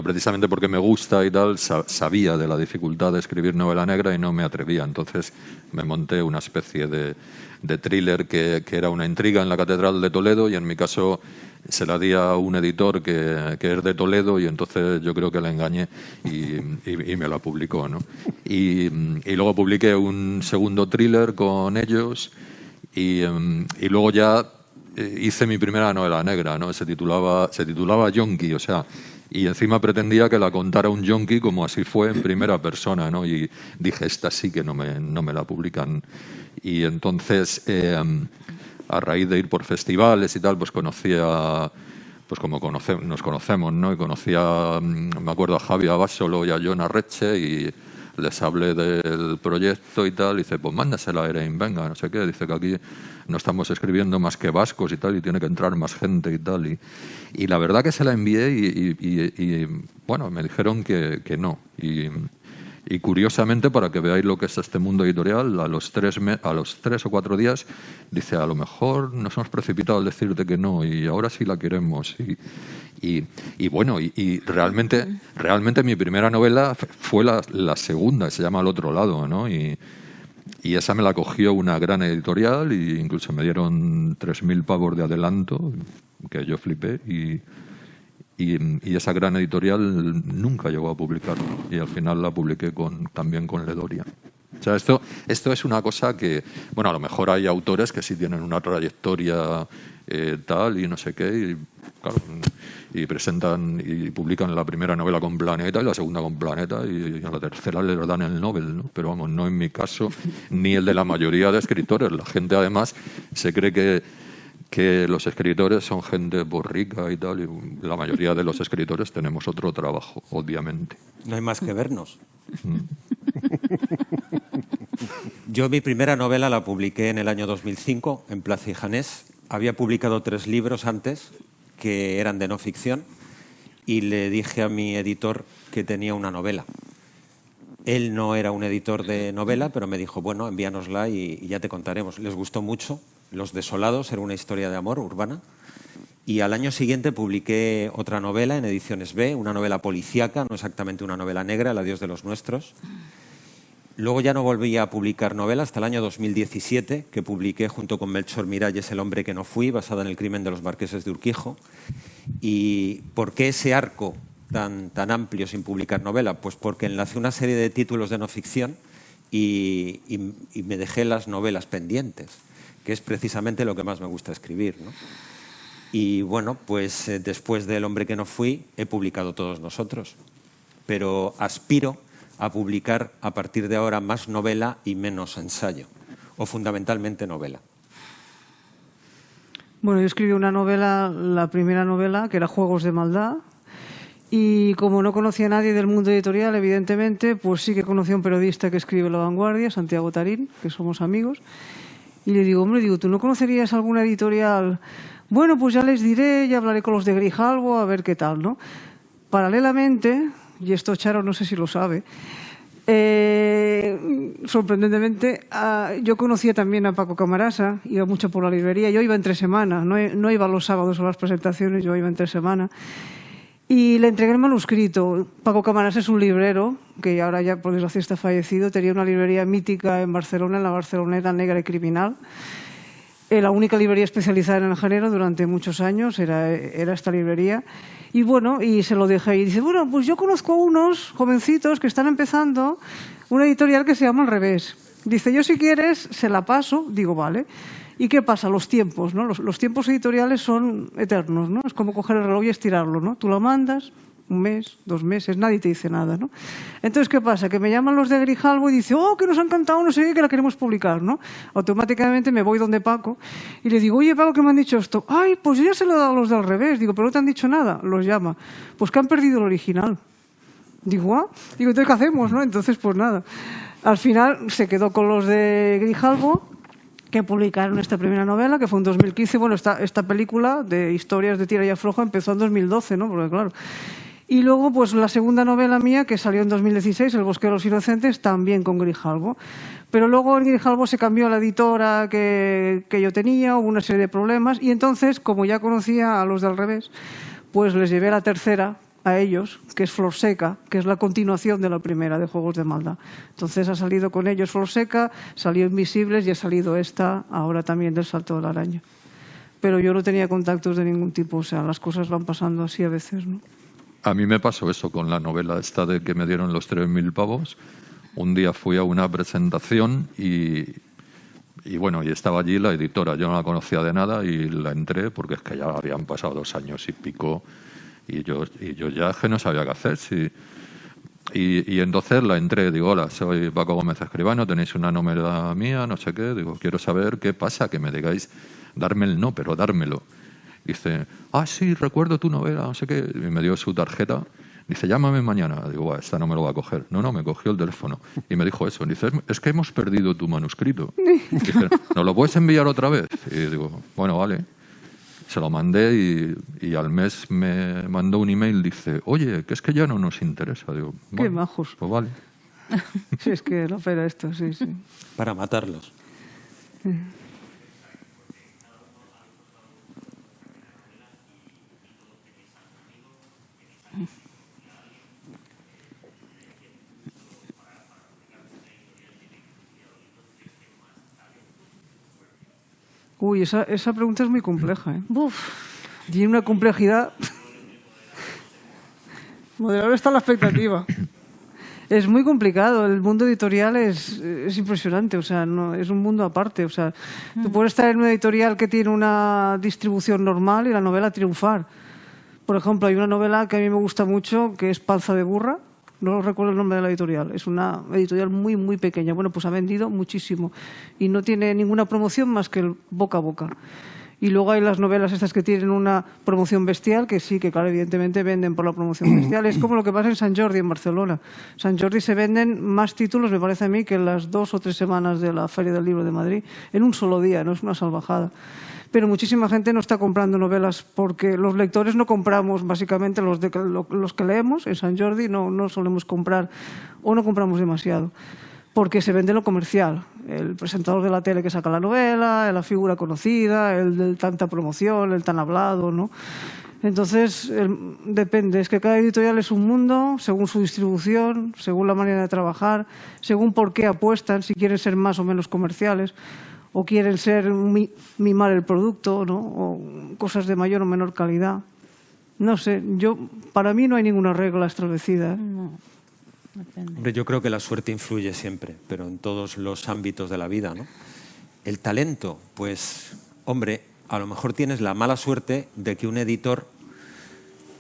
precisamente porque me gusta y tal, sabía de la dificultad de escribir novela negra y no me atrevía. Entonces me monté una especie de thriller que era una intriga en la Catedral de Toledo y en mi caso se la di a un editor que es de Toledo y entonces yo creo que le engañé y me la publicó, ¿no? Y luego publiqué un segundo thriller con ellos y luego ya hice mi primera novela negra, ¿no? Se titulaba Yonki, o sea, y encima pretendía que la contara un yonki como así fue en primera persona, ¿no? Y dije, esta sí que no me la publican. Y entonces, a raíz de ir por festivales y tal, pues conocía, pues como nos conocemos, ¿no? Y conocía, me acuerdo, a Javi Abasolo y a Jon Arretxe y les hablé del proyecto y tal, y dice, pues mándasela a Erein, venga, no sé qué, dice que aquí no estamos escribiendo más que vascos y tal, y tiene que entrar más gente y tal, y la verdad que se la envié y bueno, me dijeron que no, y curiosamente, para que veáis lo que es este mundo editorial, a los 3 o 4 días, dice, a lo mejor nos hemos precipitado al decirte que no, y ahora sí la queremos. Y bueno, y realmente mi primera novela fue la segunda, se llama Al otro lado, ¿no? Y esa me la cogió una gran editorial e incluso me dieron 3.000 pavos de adelanto, que yo flipé, y esa gran editorial nunca llegó a publicarlo y al final la publiqué también con Ledoria. O sea, esto es una cosa que, bueno, a lo mejor hay autores que sí tienen una trayectoria tal y no sé qué, y claro, y presentan y publican la primera novela con Planeta y la segunda con Planeta y a la tercera le dan el Nobel, ¿no? Pero vamos, no en mi caso ni el de la mayoría de escritores. La gente además se cree que los escritores son gente rica y tal, y la mayoría de los escritores tenemos otro trabajo, obviamente. No hay más que vernos. Yo mi primera novela la publiqué en el año 2005 en Plaza y Janés. Había publicado 3 libros antes que eran de no ficción y le dije a mi editor que tenía una novela. Él no era un editor de novela, pero me dijo, bueno, envíanosla y ya te contaremos. Les gustó mucho. Los Desolados era una historia de amor urbana. Y al año siguiente publiqué otra novela en Ediciones B, una novela policíaca, no exactamente una novela negra, El adiós de los nuestros. Luego ya no volví a publicar novela hasta el año 2017, que publiqué junto con Melchor Miralles El hombre que no fui, basada en el crimen de los marqueses de Urquijo. ¿Y por qué ese arco tan amplio sin publicar novela? Pues porque enlacé una serie de títulos de no ficción y me dejé las novelas pendientes, que es precisamente lo que más me gusta escribir, ¿no? Y bueno, pues después de El hombre que no fui, he publicado Todos nosotros, pero aspiro a publicar a partir de ahora más novela y menos ensayo, o fundamentalmente novela. Bueno, yo escribí una novela, la primera novela, que era Juegos de maldad, y como no conocía a nadie del mundo editorial, evidentemente, pues sí que conocí a un periodista que escribe La Vanguardia, Santiago Tarín, que somos amigos, y le digo, hombre, ¿tú no conocerías alguna editorial? Bueno, pues ya les diré, ya hablaré con los de Grijalbo, a ver qué tal, ¿no? Paralelamente, y esto Charo no sé si lo sabe, sorprendentemente, yo conocía también a Paco Camarasa, iba mucho por la librería, yo iba entre semana, no iba los sábados a las presentaciones, yo iba entre semana, y le entregué el manuscrito. Paco Camarasa es un librero, que ahora ya por desgracia está fallecido, tenía una librería mítica en Barcelona, en la Barceloneta Negra y Criminal. La única librería especializada en el género durante muchos años era esta librería. Y bueno, y se lo dejé y dice, bueno, pues yo conozco a unos jovencitos que están empezando una editorial que se llama Al Revés. Dice, yo si quieres se la paso. Digo, vale. ¿Y qué pasa? Los tiempos, ¿no? Los tiempos editoriales son eternos, ¿no? Es como coger el reloj y estirarlo, ¿no? Tú la mandas, un mes, 2 meses, nadie te dice nada, ¿no? Entonces, ¿qué pasa? Que me llaman los de Grijalbo y dicen, que nos ha encantado, no sé qué, que la queremos publicar, ¿no? Automáticamente me voy donde Paco y le digo, oye, Paco, ¿qué me han dicho esto? Ay, pues yo ya se lo he dado a los de Al Revés. Digo, pero no te han dicho nada. Los llama. Pues que han perdido el original. Digo, Digo, entonces, ¿qué hacemos, no? Entonces, pues nada. Al final se quedó con los de Grijalbo, que publicaron esta primera novela, que fue en 2015. Bueno, esta película de historias de tira y afloja empezó en 2012, ¿no? Porque claro. Y luego, pues la segunda novela mía, que salió en 2016, El bosque de los inocentes, también con Grijalbo. Pero luego en Grijalbo se cambió la editora que yo tenía, hubo una serie de problemas, y entonces, como ya conocía a los de Al Revés, pues les llevé la tercera a ellos, que es Flor Seca, que es la continuación de la primera, de Juegos de Maldad. Entonces ha salido con ellos Flor Seca, salió Invisibles y ha salido esta ahora también del Salto de la Araña. Pero yo no tenía contactos de ningún tipo, o sea, las cosas van pasando así a veces, ¿no? A mí me pasó eso con la novela esta de que me dieron los 3.000 pavos. Un día fui a una presentación y bueno, y estaba allí la editora. Yo no la conocía de nada y la entré porque es que ya habían pasado 2 años y pico y yo ya que no sabía qué hacer. Sí. Y entonces la entré, digo, hola, soy Paco Gómez Escribano, tenéis una novela mía, no sé qué. Digo, quiero saber qué pasa, que me digáis, darme el no, pero dármelo. Dice, sí, recuerdo tu novela, no sé qué. Y me dio su tarjeta. Dice, llámame mañana. Digo, esta no me lo va a coger. No, me cogió el teléfono. Y me dijo eso. Dice, es que hemos perdido tu manuscrito. Dice, ¿nos lo puedes enviar otra vez? Y digo, bueno, vale. Se lo mandé y al mes me mandó un email. Dice, oye, que es que ya no nos interesa. Digo, bueno, qué majos. Pues vale. Sí, es que la pena esto, sí. Para matarlos. Uy, esa pregunta es muy compleja, ¿eh? Buf. Tiene una complejidad. Moderar está la expectativa. Es muy complicado. El mundo editorial es impresionante. O sea, no, es un mundo aparte. O sea, tú puedes estar en una editorial que tiene una distribución normal y la novela triunfar. Por ejemplo, hay una novela que a mí me gusta mucho que es Panza de burra. No recuerdo el nombre de la editorial. Es una editorial muy, muy pequeña. Bueno, pues ha vendido muchísimo. Y no tiene ninguna promoción más que el boca a boca. Y luego hay las novelas estas que tienen una promoción bestial, que sí, que claro, evidentemente venden por la promoción bestial. Es como lo que pasa en Sant Jordi, en Barcelona. Sant Jordi se venden más títulos, me parece a mí, que en las 2 o 3 semanas de la Feria del Libro de Madrid. En un solo día, no es una salvajada. Pero muchísima gente no está comprando novelas porque los lectores no compramos, básicamente los que leemos en Sant Jordi no solemos comprar o no compramos demasiado porque se vende lo comercial. El presentador de la tele que saca la novela, la figura conocida, el de tanta promoción, el tan hablado, ¿no? Entonces, depende. Es que cada editorial es un mundo según su distribución, según la manera de trabajar, según por qué apuestan, si quieren ser más o menos comerciales o quieren mimar el producto, ¿no? O cosas de mayor o menor calidad. No sé, para mí no hay ninguna regla establecida. No, depende. Hombre, yo creo que la suerte influye siempre, pero en todos los ámbitos de la vida, ¿no? El talento, pues, hombre, a lo mejor tienes la mala suerte de que un editor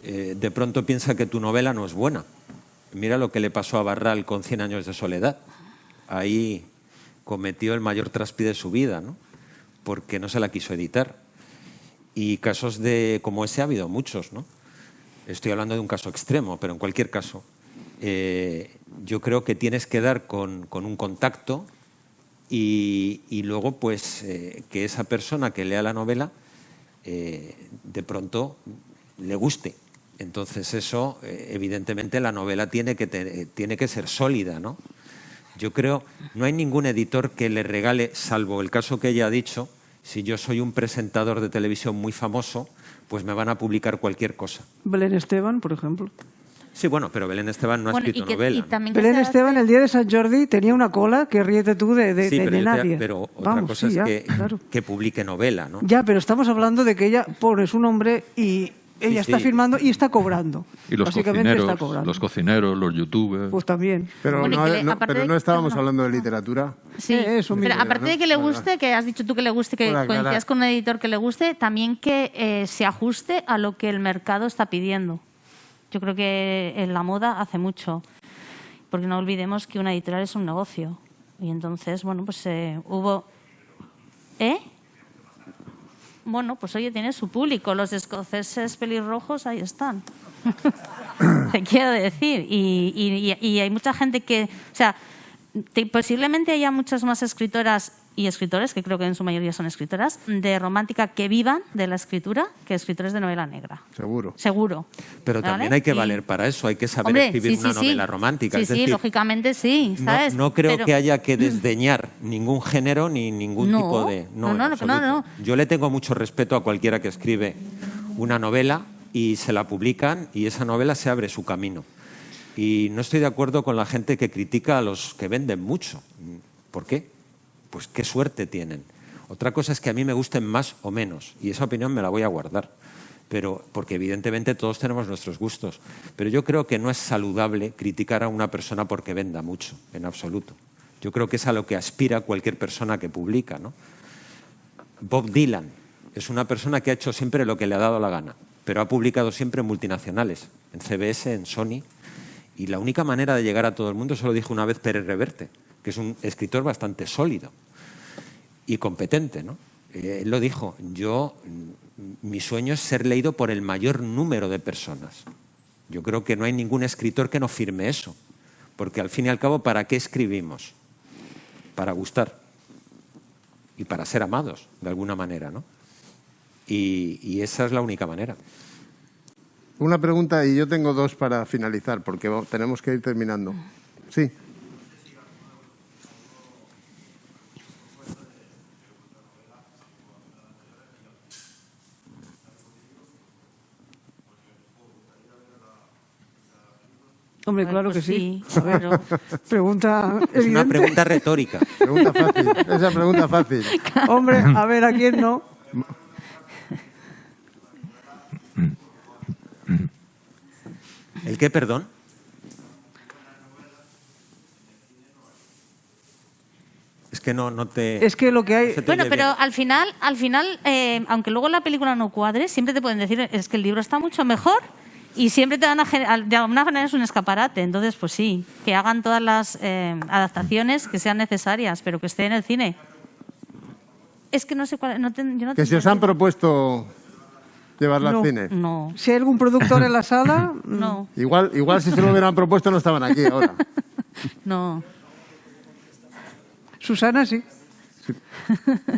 de pronto piensa que tu novela no es buena. Mira lo que le pasó a Barral con 100 años de soledad. Ahí cometió el mayor traspié de su vida, ¿no? Porque no se la quiso editar. Y casos como ese ha habido muchos, ¿no? Estoy hablando de un caso extremo, pero en cualquier caso, yo creo que tienes que dar con un contacto y luego, pues, que esa persona que lea la novela de pronto le guste. Entonces eso, evidentemente, la novela tiene que ser sólida, ¿no? Yo creo, no hay ningún editor que le regale, salvo el caso que ella ha dicho, si yo soy un presentador de televisión muy famoso, pues me van a publicar cualquier cosa. Belén Esteban, por ejemplo. Sí, bueno, pero Belén Esteban no ha escrito novela. Belén Esteban, el día de Sant Jordi, tenía una cola que ríete tú de nadie. Pero otra cosa es que publique novela, ¿no? Ya, pero estamos hablando de que ella pone su nombre y ella está firmando y está cobrando. Y los cocineros, los youtubers. Pues también. Pero no estábamos hablando de literatura. Sí, pero aparte de que le guste, que has dicho tú que le guste, que coincidas con un editor que le guste, también que se ajuste a lo que el mercado está pidiendo. Yo creo que en la moda hace mucho, porque no olvidemos que una editorial es un negocio. Y entonces, bueno, pues hubo... Bueno, pues oye, tiene su público. Los escoceses pelirrojos ahí están. Te quiero decir. Y hay mucha gente que... O sea, posiblemente haya muchas más escritoras y escritores, que creo que en su mayoría son escritoras, de romántica que vivan de la escritura que escritores de novela negra. Seguro. Seguro. Pero ¿vale? también hay que valer para eso, hay que saber Hombre, escribir una novela romántica. Sí, es decir, lógicamente sí, ¿sabes? No creo Pero- que haya que desdeñar ningún género ni ningún No, tipo de... no, en absoluto. no. Yo le tengo mucho respeto a cualquiera que escribe una novela y se la publican y esa novela se abre su camino. Y no estoy de acuerdo con la gente que critica a los que venden mucho. ¿Por qué? Pues qué suerte tienen. Otra cosa es que a mí me gusten más o menos y esa opinión me la voy a guardar. Pero, porque evidentemente todos tenemos nuestros gustos. Pero yo creo que no es saludable criticar a una persona porque venda mucho, en absoluto. Yo creo que es a lo que aspira cualquier persona que publica, ¿no? Bob Dylan es una persona que ha hecho siempre lo que le ha dado la gana, pero ha publicado siempre en multinacionales, en CBS, en Sony. Y la única manera de llegar a todo el mundo, eso lo dijo una vez Pérez Reverte, que es un escritor bastante sólido y competente, ¿no? Él lo dijo, mi sueño es ser leído por el mayor número de personas. Yo creo que no hay ningún escritor que no firme eso, porque al fin y al cabo, ¿para qué escribimos? Para gustar y para ser amados, de alguna manera, ¿no? Y esa es la única manera. Una pregunta y yo tengo dos para finalizar, porque tenemos que ir terminando. Sí. Hombre, Ay, claro pues que sí. Pero- Pregunta Es una evidente. pregunta retórica. Pregunta fácil. Esa pregunta fácil. Hombre, a ver, ¿a quién no? ¿El qué, perdón? Es que no te... Es que lo que hay... se te Bueno, oye pero bien. al final, aunque luego la película no cuadre, siempre te pueden decir es que el libro está mucho mejor y siempre te van de alguna manera es un escaparate. Entonces, pues sí, que hagan todas las adaptaciones que sean necesarias, pero que esté en el cine. Es que no sé cuál... yo no Que si os han propuesto llevarla No. al cine. No, Si hay algún productor en la sala, no, Igual si se lo hubieran propuesto no estaban aquí ahora. no. Susana sí.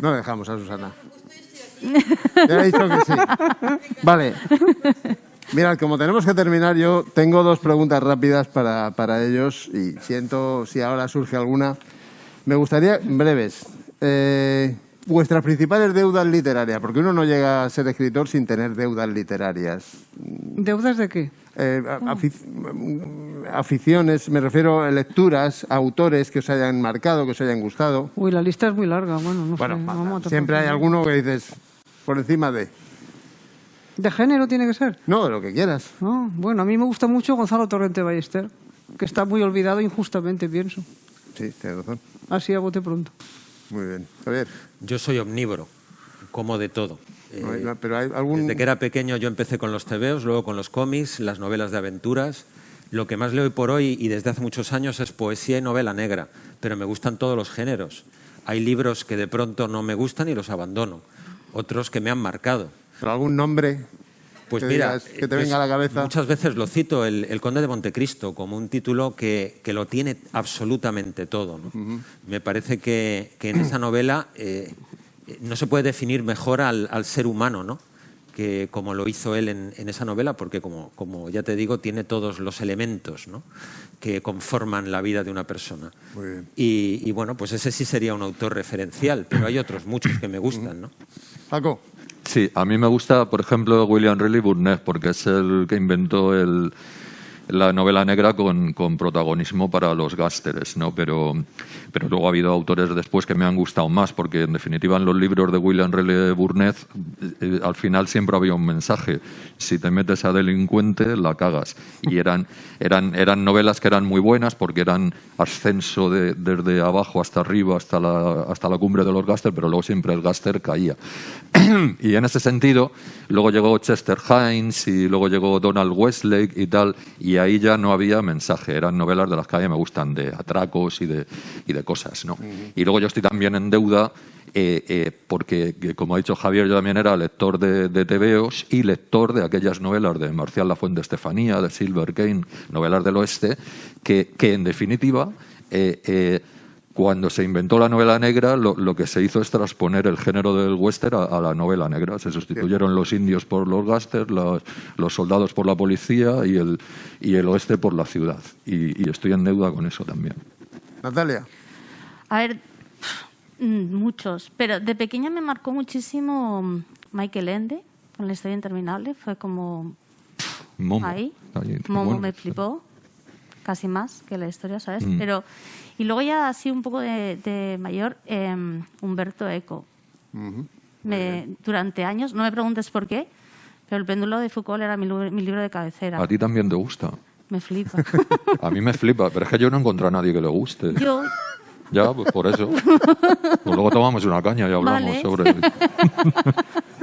No dejamos a Susana. Ya he dicho que sí. Vale. Mirad, como tenemos que terminar, yo tengo dos preguntas rápidas para ellos y siento si ahora surge alguna. Me gustaría, breves, vuestras principales deudas literarias, porque uno no llega a ser escritor sin tener deudas literarias. ¿Deudas de qué? Aficiones, me refiero a lecturas, autores que os hayan marcado, que os hayan gustado. Uy, la lista es muy larga. Bueno, no Bueno, sé. vamos a siempre hay tapar. alguno que dices por encima de... ¿De género tiene que ser? No, de lo que quieras. Ah, bueno, a mí me gusta mucho Gonzalo Torrente Ballester, que está muy olvidado injustamente, pienso. Sí, tienes razón. Así a bote pronto. Muy bien. Javier, Yo soy omnívoro, como de todo. pero hay algún... Desde que era pequeño yo empecé con los tebeos, luego con los cómics, las novelas de aventuras. Lo que más leo hoy por hoy y desde hace muchos años es poesía y novela negra, pero me gustan todos los géneros. Hay libros que de pronto no me gustan y los abandono, otros que me han marcado. ¿Pero algún nombre Pues que mira, digas, que te venga a la cabeza? muchas veces lo cito, el Conde de Montecristo, como un título que lo tiene absolutamente todo, ¿no? Me parece que en esa novela no se puede definir mejor al ser humano, ¿no? Que como lo hizo él en esa novela, porque como ya te digo, tiene todos los elementos, ¿no? Que conforman la vida de una persona. Muy bien. Y bueno, pues ese sí sería un autor referencial, pero hay otros muchos que me gustan, ¿no? Paco, Sí, a mí me gusta, por ejemplo, William Riley Burnett, porque es el que inventó el la novela negra con protagonismo para los gásteres, ¿no? Pero luego ha habido autores después que me han gustado más, porque en definitiva en los libros de William Raleigh Burnett al final siempre había un mensaje: si te metes a delincuente la cagas. Y eran novelas que eran muy buenas porque eran ascenso desde abajo hasta arriba, hasta la cumbre de los gáster, pero luego siempre el gáster caía. Y en ese sentido luego llegó Chester Himes y luego llegó Donald Westlake y tal, y ahí ya no había mensaje, eran novelas de las que a mí me gustan, de atracos y de cosas, ¿no? Y luego yo estoy también en deuda porque, como ha dicho Javier, yo también era lector de tebeos y lector de aquellas novelas de Marcial Lafuente Estefanía, de Silver Kane, novelas del oeste, que en definitiva, cuando se inventó la novela negra, lo que se hizo es transponer el género del western a la novela negra. Se sustituyeron los indios por los gásters, los soldados por la policía y el oeste por la ciudad. Y estoy en deuda con eso también. Natalia. A ver, muchos, pero de pequeña me marcó muchísimo Michael Ende, con La historia interminable. Fue como... Momo. Momo Bueno. me flipó, casi más que la historia, ¿sabes? Pero... Y luego ya así un poco de mayor, Umberto Eco. Durante años, no me preguntes por qué, pero El péndulo de Foucault era mi libro de cabecera. ¿A ti también te gusta? Me flipa. A mí me flipa, pero es que yo no encontré a nadie que le guste. Yo... Ya, pues por eso. Pues luego tomamos una caña y hablamos Vale. sobre...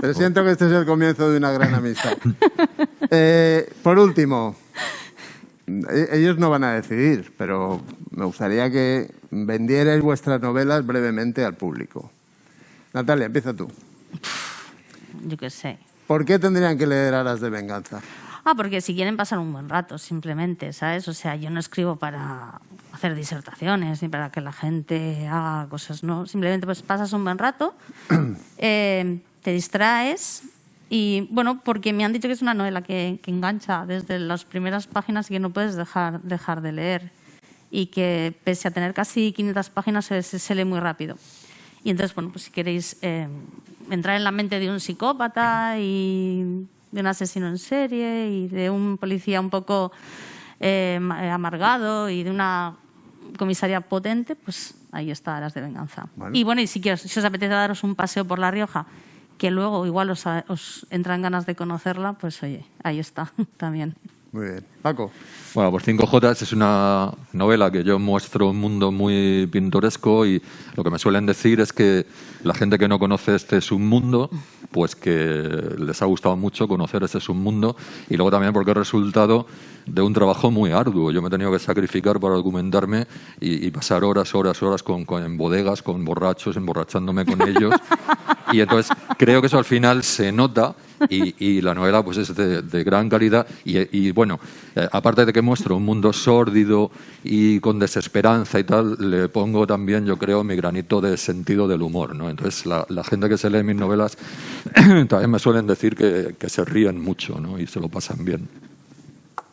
Pero siento que este es el comienzo de una gran amistad. Por último, ellos no van a decidir, pero me gustaría que vendierais vuestras novelas brevemente al público. Natalia, empieza tú. Yo qué sé. ¿Por qué tendrían que leer Alas de venganza? Porque si quieren pasar un buen rato, simplemente, ¿sabes? O sea, yo no escribo para hacer disertaciones ni para que la gente haga cosas, ¿no? Simplemente pues pasas un buen rato, te distraes y, bueno, porque me han dicho que es una novela que engancha desde las primeras páginas y que no puedes dejar de leer y que pese a tener casi 500 páginas se lee muy rápido. Y entonces, bueno, pues si queréis entrar en la mente de un psicópata y de un asesino en serie y de un policía un poco amargado y de una comisaria potente, pues ahí está Alas de venganza. Bueno. Y bueno, y si os apetece daros un paseo por La Rioja, que luego igual os entran ganas de conocerla, pues oye, ahí está también. Muy bien. Paco. Bueno, pues 5J es una novela que yo muestro un mundo muy pintoresco y lo que me suelen decir es que la gente que no conoce este submundo, pues que les ha gustado mucho conocer ese submundo y luego también porque es resultado de un trabajo muy arduo. Yo me he tenido que sacrificar para documentarme y pasar horas en bodegas, con borrachos, emborrachándome con ellos. Y entonces creo que eso al final se nota y la novela pues es de gran calidad y bueno, aparte de que muestro un mundo sórdido y con desesperanza y tal, le pongo también, yo creo, mi granito de sentido del humor, ¿no? Entonces la gente que se lee mis novelas también me suelen decir que se ríen mucho, ¿no? Y se lo pasan bien.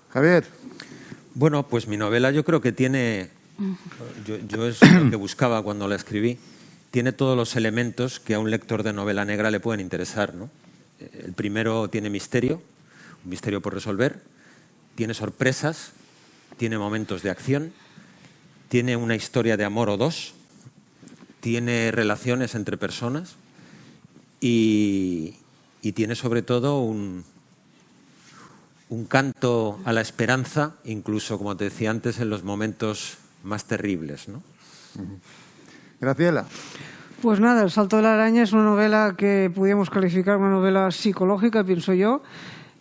Javier. Bueno, pues mi novela yo creo que tiene, yo es lo que buscaba cuando la escribí, tiene todos los elementos que a un lector de novela negra le pueden interesar, ¿no? El primero tiene misterio, un misterio por resolver, tiene sorpresas, tiene momentos de acción, tiene una historia de amor o dos, tiene relaciones entre personas y tiene sobre todo un canto a la esperanza, incluso, como te decía antes, en los momentos más terribles, ¿no? Graciela. Pues nada, El salto de la araña es una novela que pudiéramos calificar una novela psicológica, pienso yo.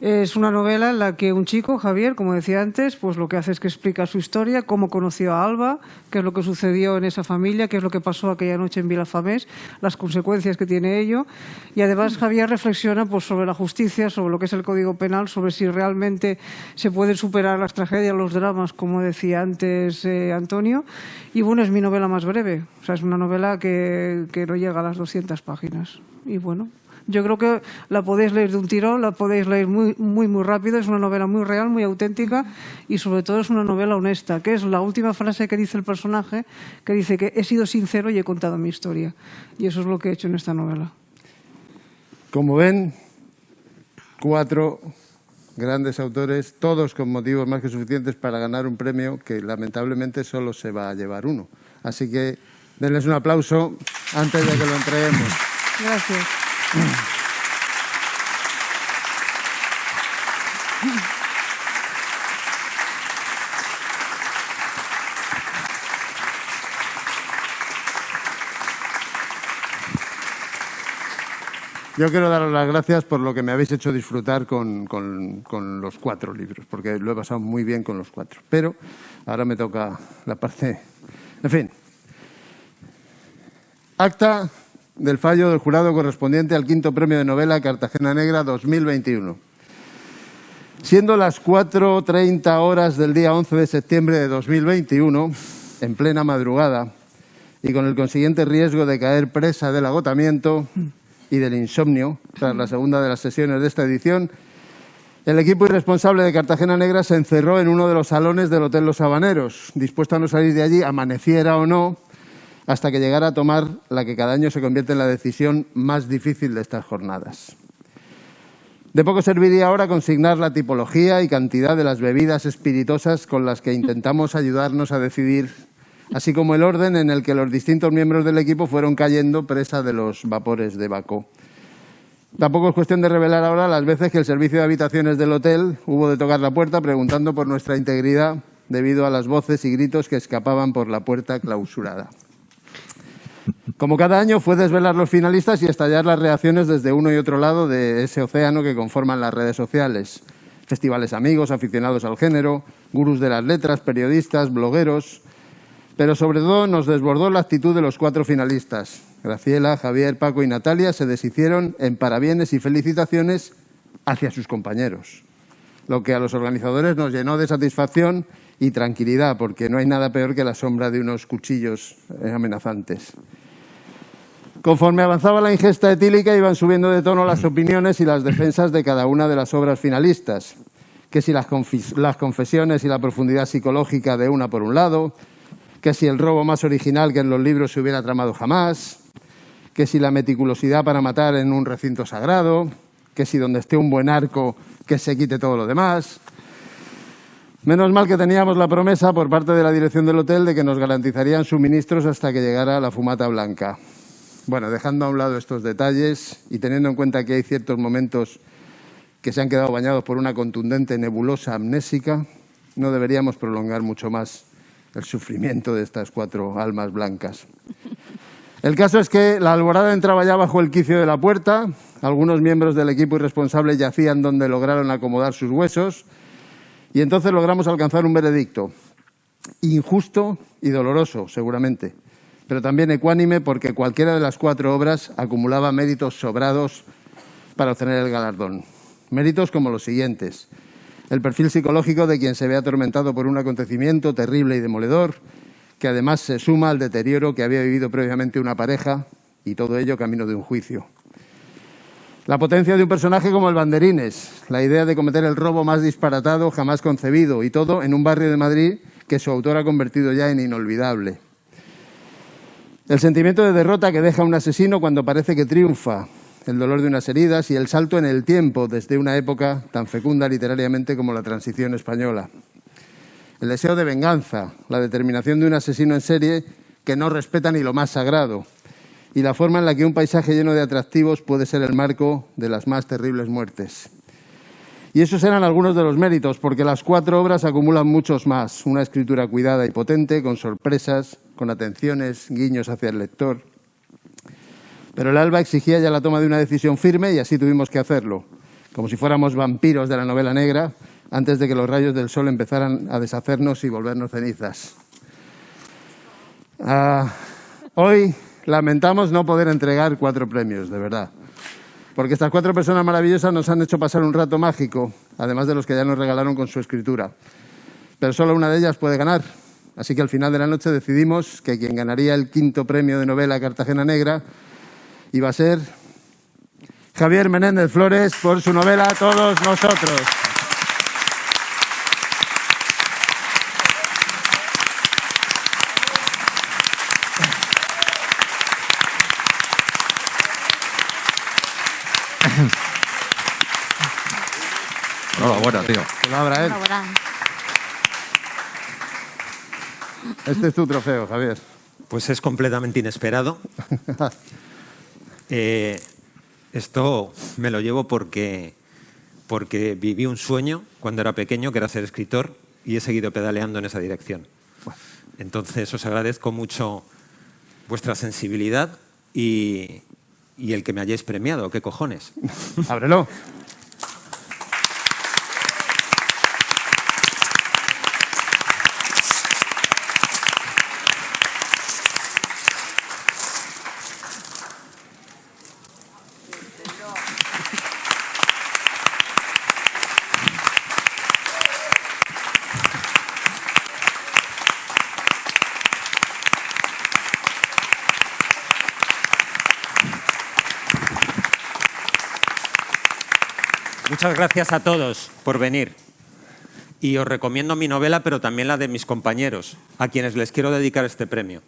Es una novela en la que un chico, Javier, como decía antes, pues lo que hace es que explica su historia, cómo conoció a Alba, qué es lo que sucedió en esa familia, qué es lo que pasó aquella noche en Vilafamés, las consecuencias que tiene ello. Y además Javier reflexiona pues, sobre la justicia, sobre lo que es el Código Penal, sobre si realmente se pueden superar las tragedias, los dramas, como decía antes Antonio. Y bueno, es mi novela más breve. O sea, es una novela que no llega a las 200 páginas. Y bueno, yo creo que la podéis leer de un tirón, la podéis leer muy rápido. Es una novela muy real, muy auténtica y sobre todo es una novela honesta, que es la última frase que dice el personaje, que dice que he sido sincero y he contado mi historia. Y eso es lo que he hecho en esta novela. Como ven, 4 grandes autores, todos con motivos más que suficientes para ganar un premio que lamentablemente solo se va a llevar uno. Así que denles un aplauso antes de que lo entreguemos. Gracias. Yo quiero daros las gracias por lo que me habéis hecho disfrutar con los 4 libros, porque lo he pasado muy bien con los 4. Pero ahora me toca la parte... En fin. Acta del fallo del jurado correspondiente al 5º Premio de Novela Cartagena Negra 2021. Siendo las 4:30 horas del día 11 de septiembre de 2021, en plena madrugada, y con el consiguiente riesgo de caer presa del agotamiento y del insomnio tras la segunda de las sesiones de esta edición, el equipo irresponsable de Cartagena Negra se encerró en uno de los salones del Hotel Los Habaneros, dispuesto a no salir de allí, amaneciera o no, hasta que llegara a tomar la que cada año se convierte en la decisión más difícil de estas jornadas. De poco serviría ahora consignar la tipología y cantidad de las bebidas espirituosas con las que intentamos ayudarnos a decidir, así como el orden en el que los distintos miembros del equipo fueron cayendo presa de los vapores de Bacó. Tampoco es cuestión de revelar ahora las veces que el servicio de habitaciones del hotel hubo de tocar la puerta preguntando por nuestra integridad debido a las voces y gritos que escapaban por la puerta clausurada. Como cada año fue desvelar los finalistas y estallar las reacciones desde uno y otro lado de ese océano que conforman las redes sociales. Festivales amigos, aficionados al género, gurús de las letras, periodistas, blogueros. Pero sobre todo nos desbordó la actitud de los 4 finalistas. Graciela, Javier, Paco y Natalia se deshicieron en parabienes y felicitaciones hacia sus compañeros. Lo que a los organizadores nos llenó de satisfacción y tranquilidad, porque no hay nada peor que la sombra de unos cuchillos amenazantes. Conforme avanzaba la ingesta etílica, iban subiendo de tono las opiniones y las defensas de cada una de las obras finalistas. Que si las confesiones y la profundidad psicológica de una por un lado, que si el robo más original que en los libros se hubiera tramado jamás, que si la meticulosidad para matar en un recinto sagrado, que si donde esté un buen arco, que se quite todo lo demás. Menos mal que teníamos la promesa por parte de la dirección del hotel de que nos garantizarían suministros hasta que llegara la fumata blanca. Bueno, dejando a un lado estos detalles y teniendo en cuenta que hay ciertos momentos que se han quedado bañados por una contundente nebulosa amnésica, no deberíamos prolongar mucho más el sufrimiento de estas 4 almas blancas. El caso es que la alborada entraba ya bajo el quicio de la puerta, algunos miembros del equipo irresponsable yacían donde lograron acomodar sus huesos y entonces logramos alcanzar un veredicto injusto y doloroso, seguramente, pero también ecuánime porque cualquiera de las 4 obras acumulaba méritos sobrados para obtener el galardón. Méritos como los siguientes: el perfil psicológico de quien se ve atormentado por un acontecimiento terrible y demoledor, que además se suma al deterioro que había vivido previamente una pareja, y todo ello camino de un juicio. La potencia de un personaje como el Banderines, la idea de cometer el robo más disparatado jamás concebido, y todo en un barrio de Madrid que su autor ha convertido ya en inolvidable. El sentimiento de derrota que deja un asesino cuando parece que triunfa, el dolor de unas heridas y el salto en el tiempo desde una época tan fecunda literariamente como la Transición española. El deseo de venganza, la determinación de un asesino en serie que no respeta ni lo más sagrado y la forma en la que un paisaje lleno de atractivos puede ser el marco de las más terribles muertes. Y esos eran algunos de los méritos, porque las 4 obras acumulan muchos más. Una escritura cuidada y potente, con sorpresas, con atenciones, guiños hacia el lector. Pero el alba exigía ya la toma de una decisión firme y así tuvimos que hacerlo, como si fuéramos vampiros de la novela negra, antes de que los rayos del sol empezaran a deshacernos y volvernos cenizas. Hoy lamentamos no poder entregar 4 premios, de verdad, porque estas 4 personas maravillosas nos han hecho pasar un rato mágico, además de los que ya nos regalaron con su escritura. Pero solo una de ellas puede ganar, así que al final de la noche decidimos que quien ganaría el 5º Premio de Novela Cartagena Negra iba a ser Javier Menéndez Flores por su novela Todos nosotros. Enhorabuena, tío. Abrael. Enhorabuena. Este es tu trofeo, Javier. Pues es completamente inesperado. Esto me lo llevo porque viví un sueño cuando era pequeño, que era ser escritor, y he seguido pedaleando en esa dirección. Entonces os agradezco mucho vuestra sensibilidad y el que me hayáis premiado. ¿Qué cojones? Ábrelo. Muchas gracias a todos por venir. Y os recomiendo mi novela, pero también la de mis compañeros, a quienes les quiero dedicar este premio.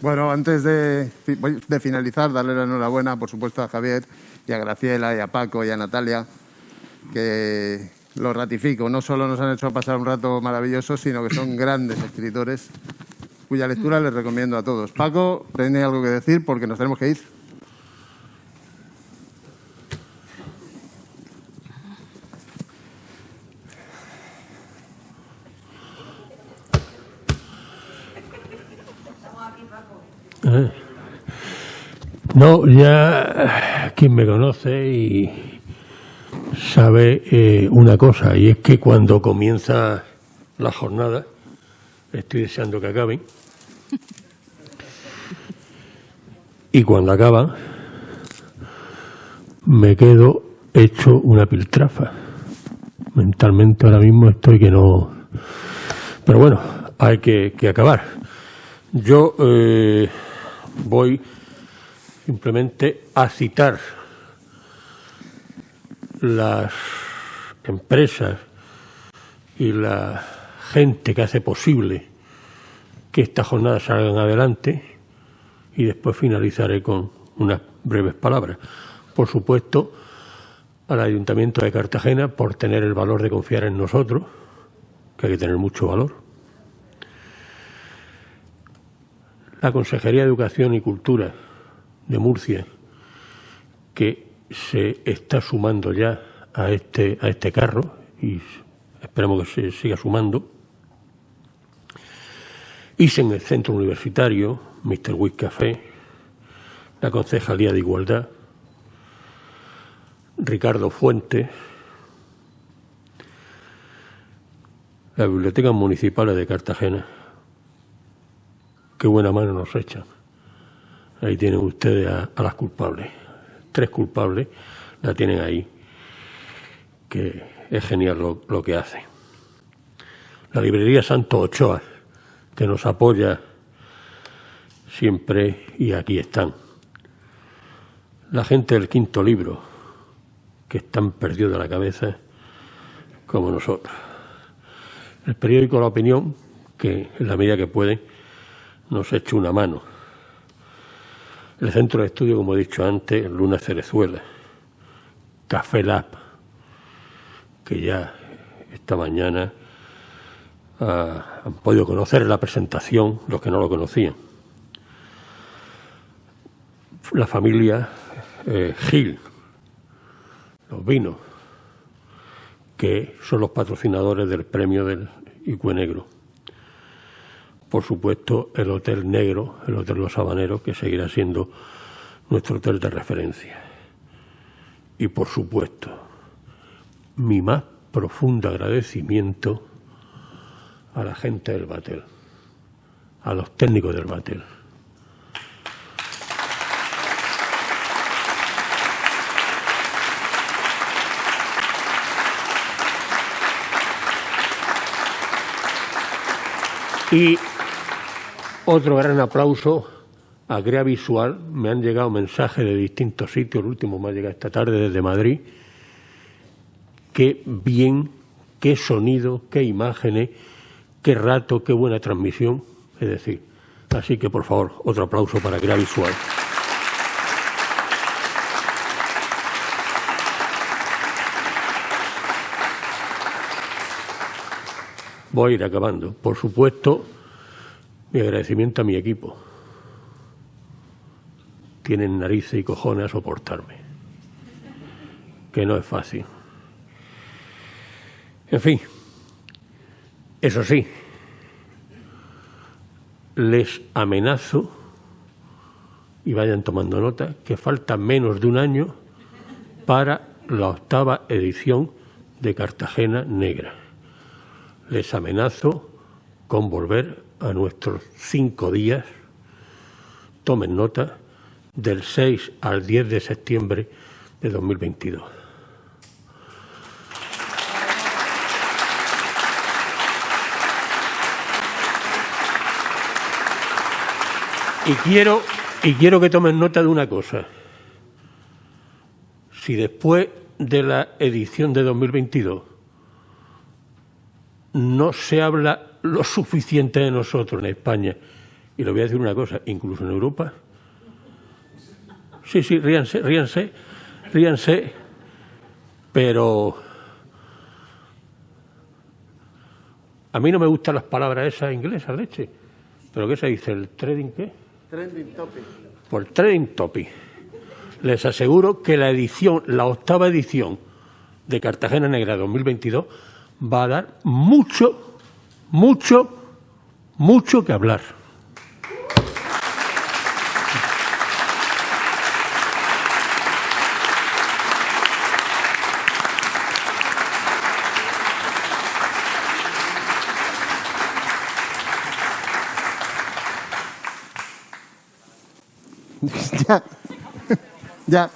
Bueno, antes de finalizar, darle la enhorabuena, por supuesto, a Javier y a Graciela y a Paco y a Natalia, que lo ratifico, no solo nos han hecho pasar un rato maravilloso, sino que son grandes escritores, cuya lectura les recomiendo a todos. Paco, ¿tiene algo que decir? Porque nos tenemos que ir. No, ya quien me conoce y sabe una cosa, y es que cuando comienza la jornada, estoy deseando que acaben, y cuando acaban, me quedo hecho una piltrafa. Mentalmente ahora mismo estoy que no... Pero bueno, hay que acabar. Yo voy simplemente a citar las empresas y la gente que hace posible que estas jornadas salgan adelante, y después finalizaré con unas breves palabras. Por supuesto, al Ayuntamiento de Cartagena por tener el valor de confiar en nosotros, que hay que tener mucho valor. La Consejería de Educación y Cultura de Murcia, que se está sumando ya a este carro, y esperamos que se siga sumando. ISEN, el Centro Universitario, Mr. Wick Café, la Concejalía de Igualdad, Ricardo Fuentes, la Biblioteca Municipal de Cartagena. Qué buena mano nos echan. Ahí tienen ustedes a las culpables. 3 culpables la tienen ahí, que es genial lo que hace. La librería Santo Ochoa, que nos apoya siempre, y aquí están. La gente del Quinto Libro, que están perdidos de la cabeza como nosotros. El periódico La Opinión, que en la medida que puede nos echa una mano. El Centro de Estudio, como he dicho antes, Luna Cerezuela. Café Lab, que ya esta mañana han podido conocer la presentación los que no lo conocían. La familia Gil, los vinos, que son los patrocinadores del premio del Icue Negro. Por supuesto, el Hotel Negro, el Hotel Los Habaneros, que seguirá siendo nuestro hotel de referencia. Y, por supuesto, mi más profundo agradecimiento a la gente del Batel, a los técnicos del Batel. Y otro gran aplauso a Crea Visual. Me han llegado mensajes de distintos sitios, el último me ha llegado esta tarde desde Madrid. Qué bien, qué sonido, qué imágenes, qué rato, qué buena transmisión. Es decir, así que por favor, otro aplauso para que era visual. Voy a ir acabando. Por supuesto, mi agradecimiento a mi equipo. Tienen narices y cojones a soportarme, que no es fácil. En fin, eso sí, les amenazo, y vayan tomando nota, que falta menos de un año para la 8ª edición de Cartagena Negra. Les amenazo con volver a nuestros 5 días, tomen nota, del 6 al 10 de septiembre de 2022. Y quiero que tomen nota de una cosa. Si después de la edición de 2022 no se habla lo suficiente de nosotros en España, y le voy a decir una cosa, incluso en Europa, sí, ríanse, pero a mí no me gustan las palabras esas inglesas, leche. ¿Pero qué se dice? ¿El trading qué? Trending topic. Por trending topic. Les aseguro que la 8ª edición de Cartagena Negra 2022 va a dar mucho que hablar. Ya.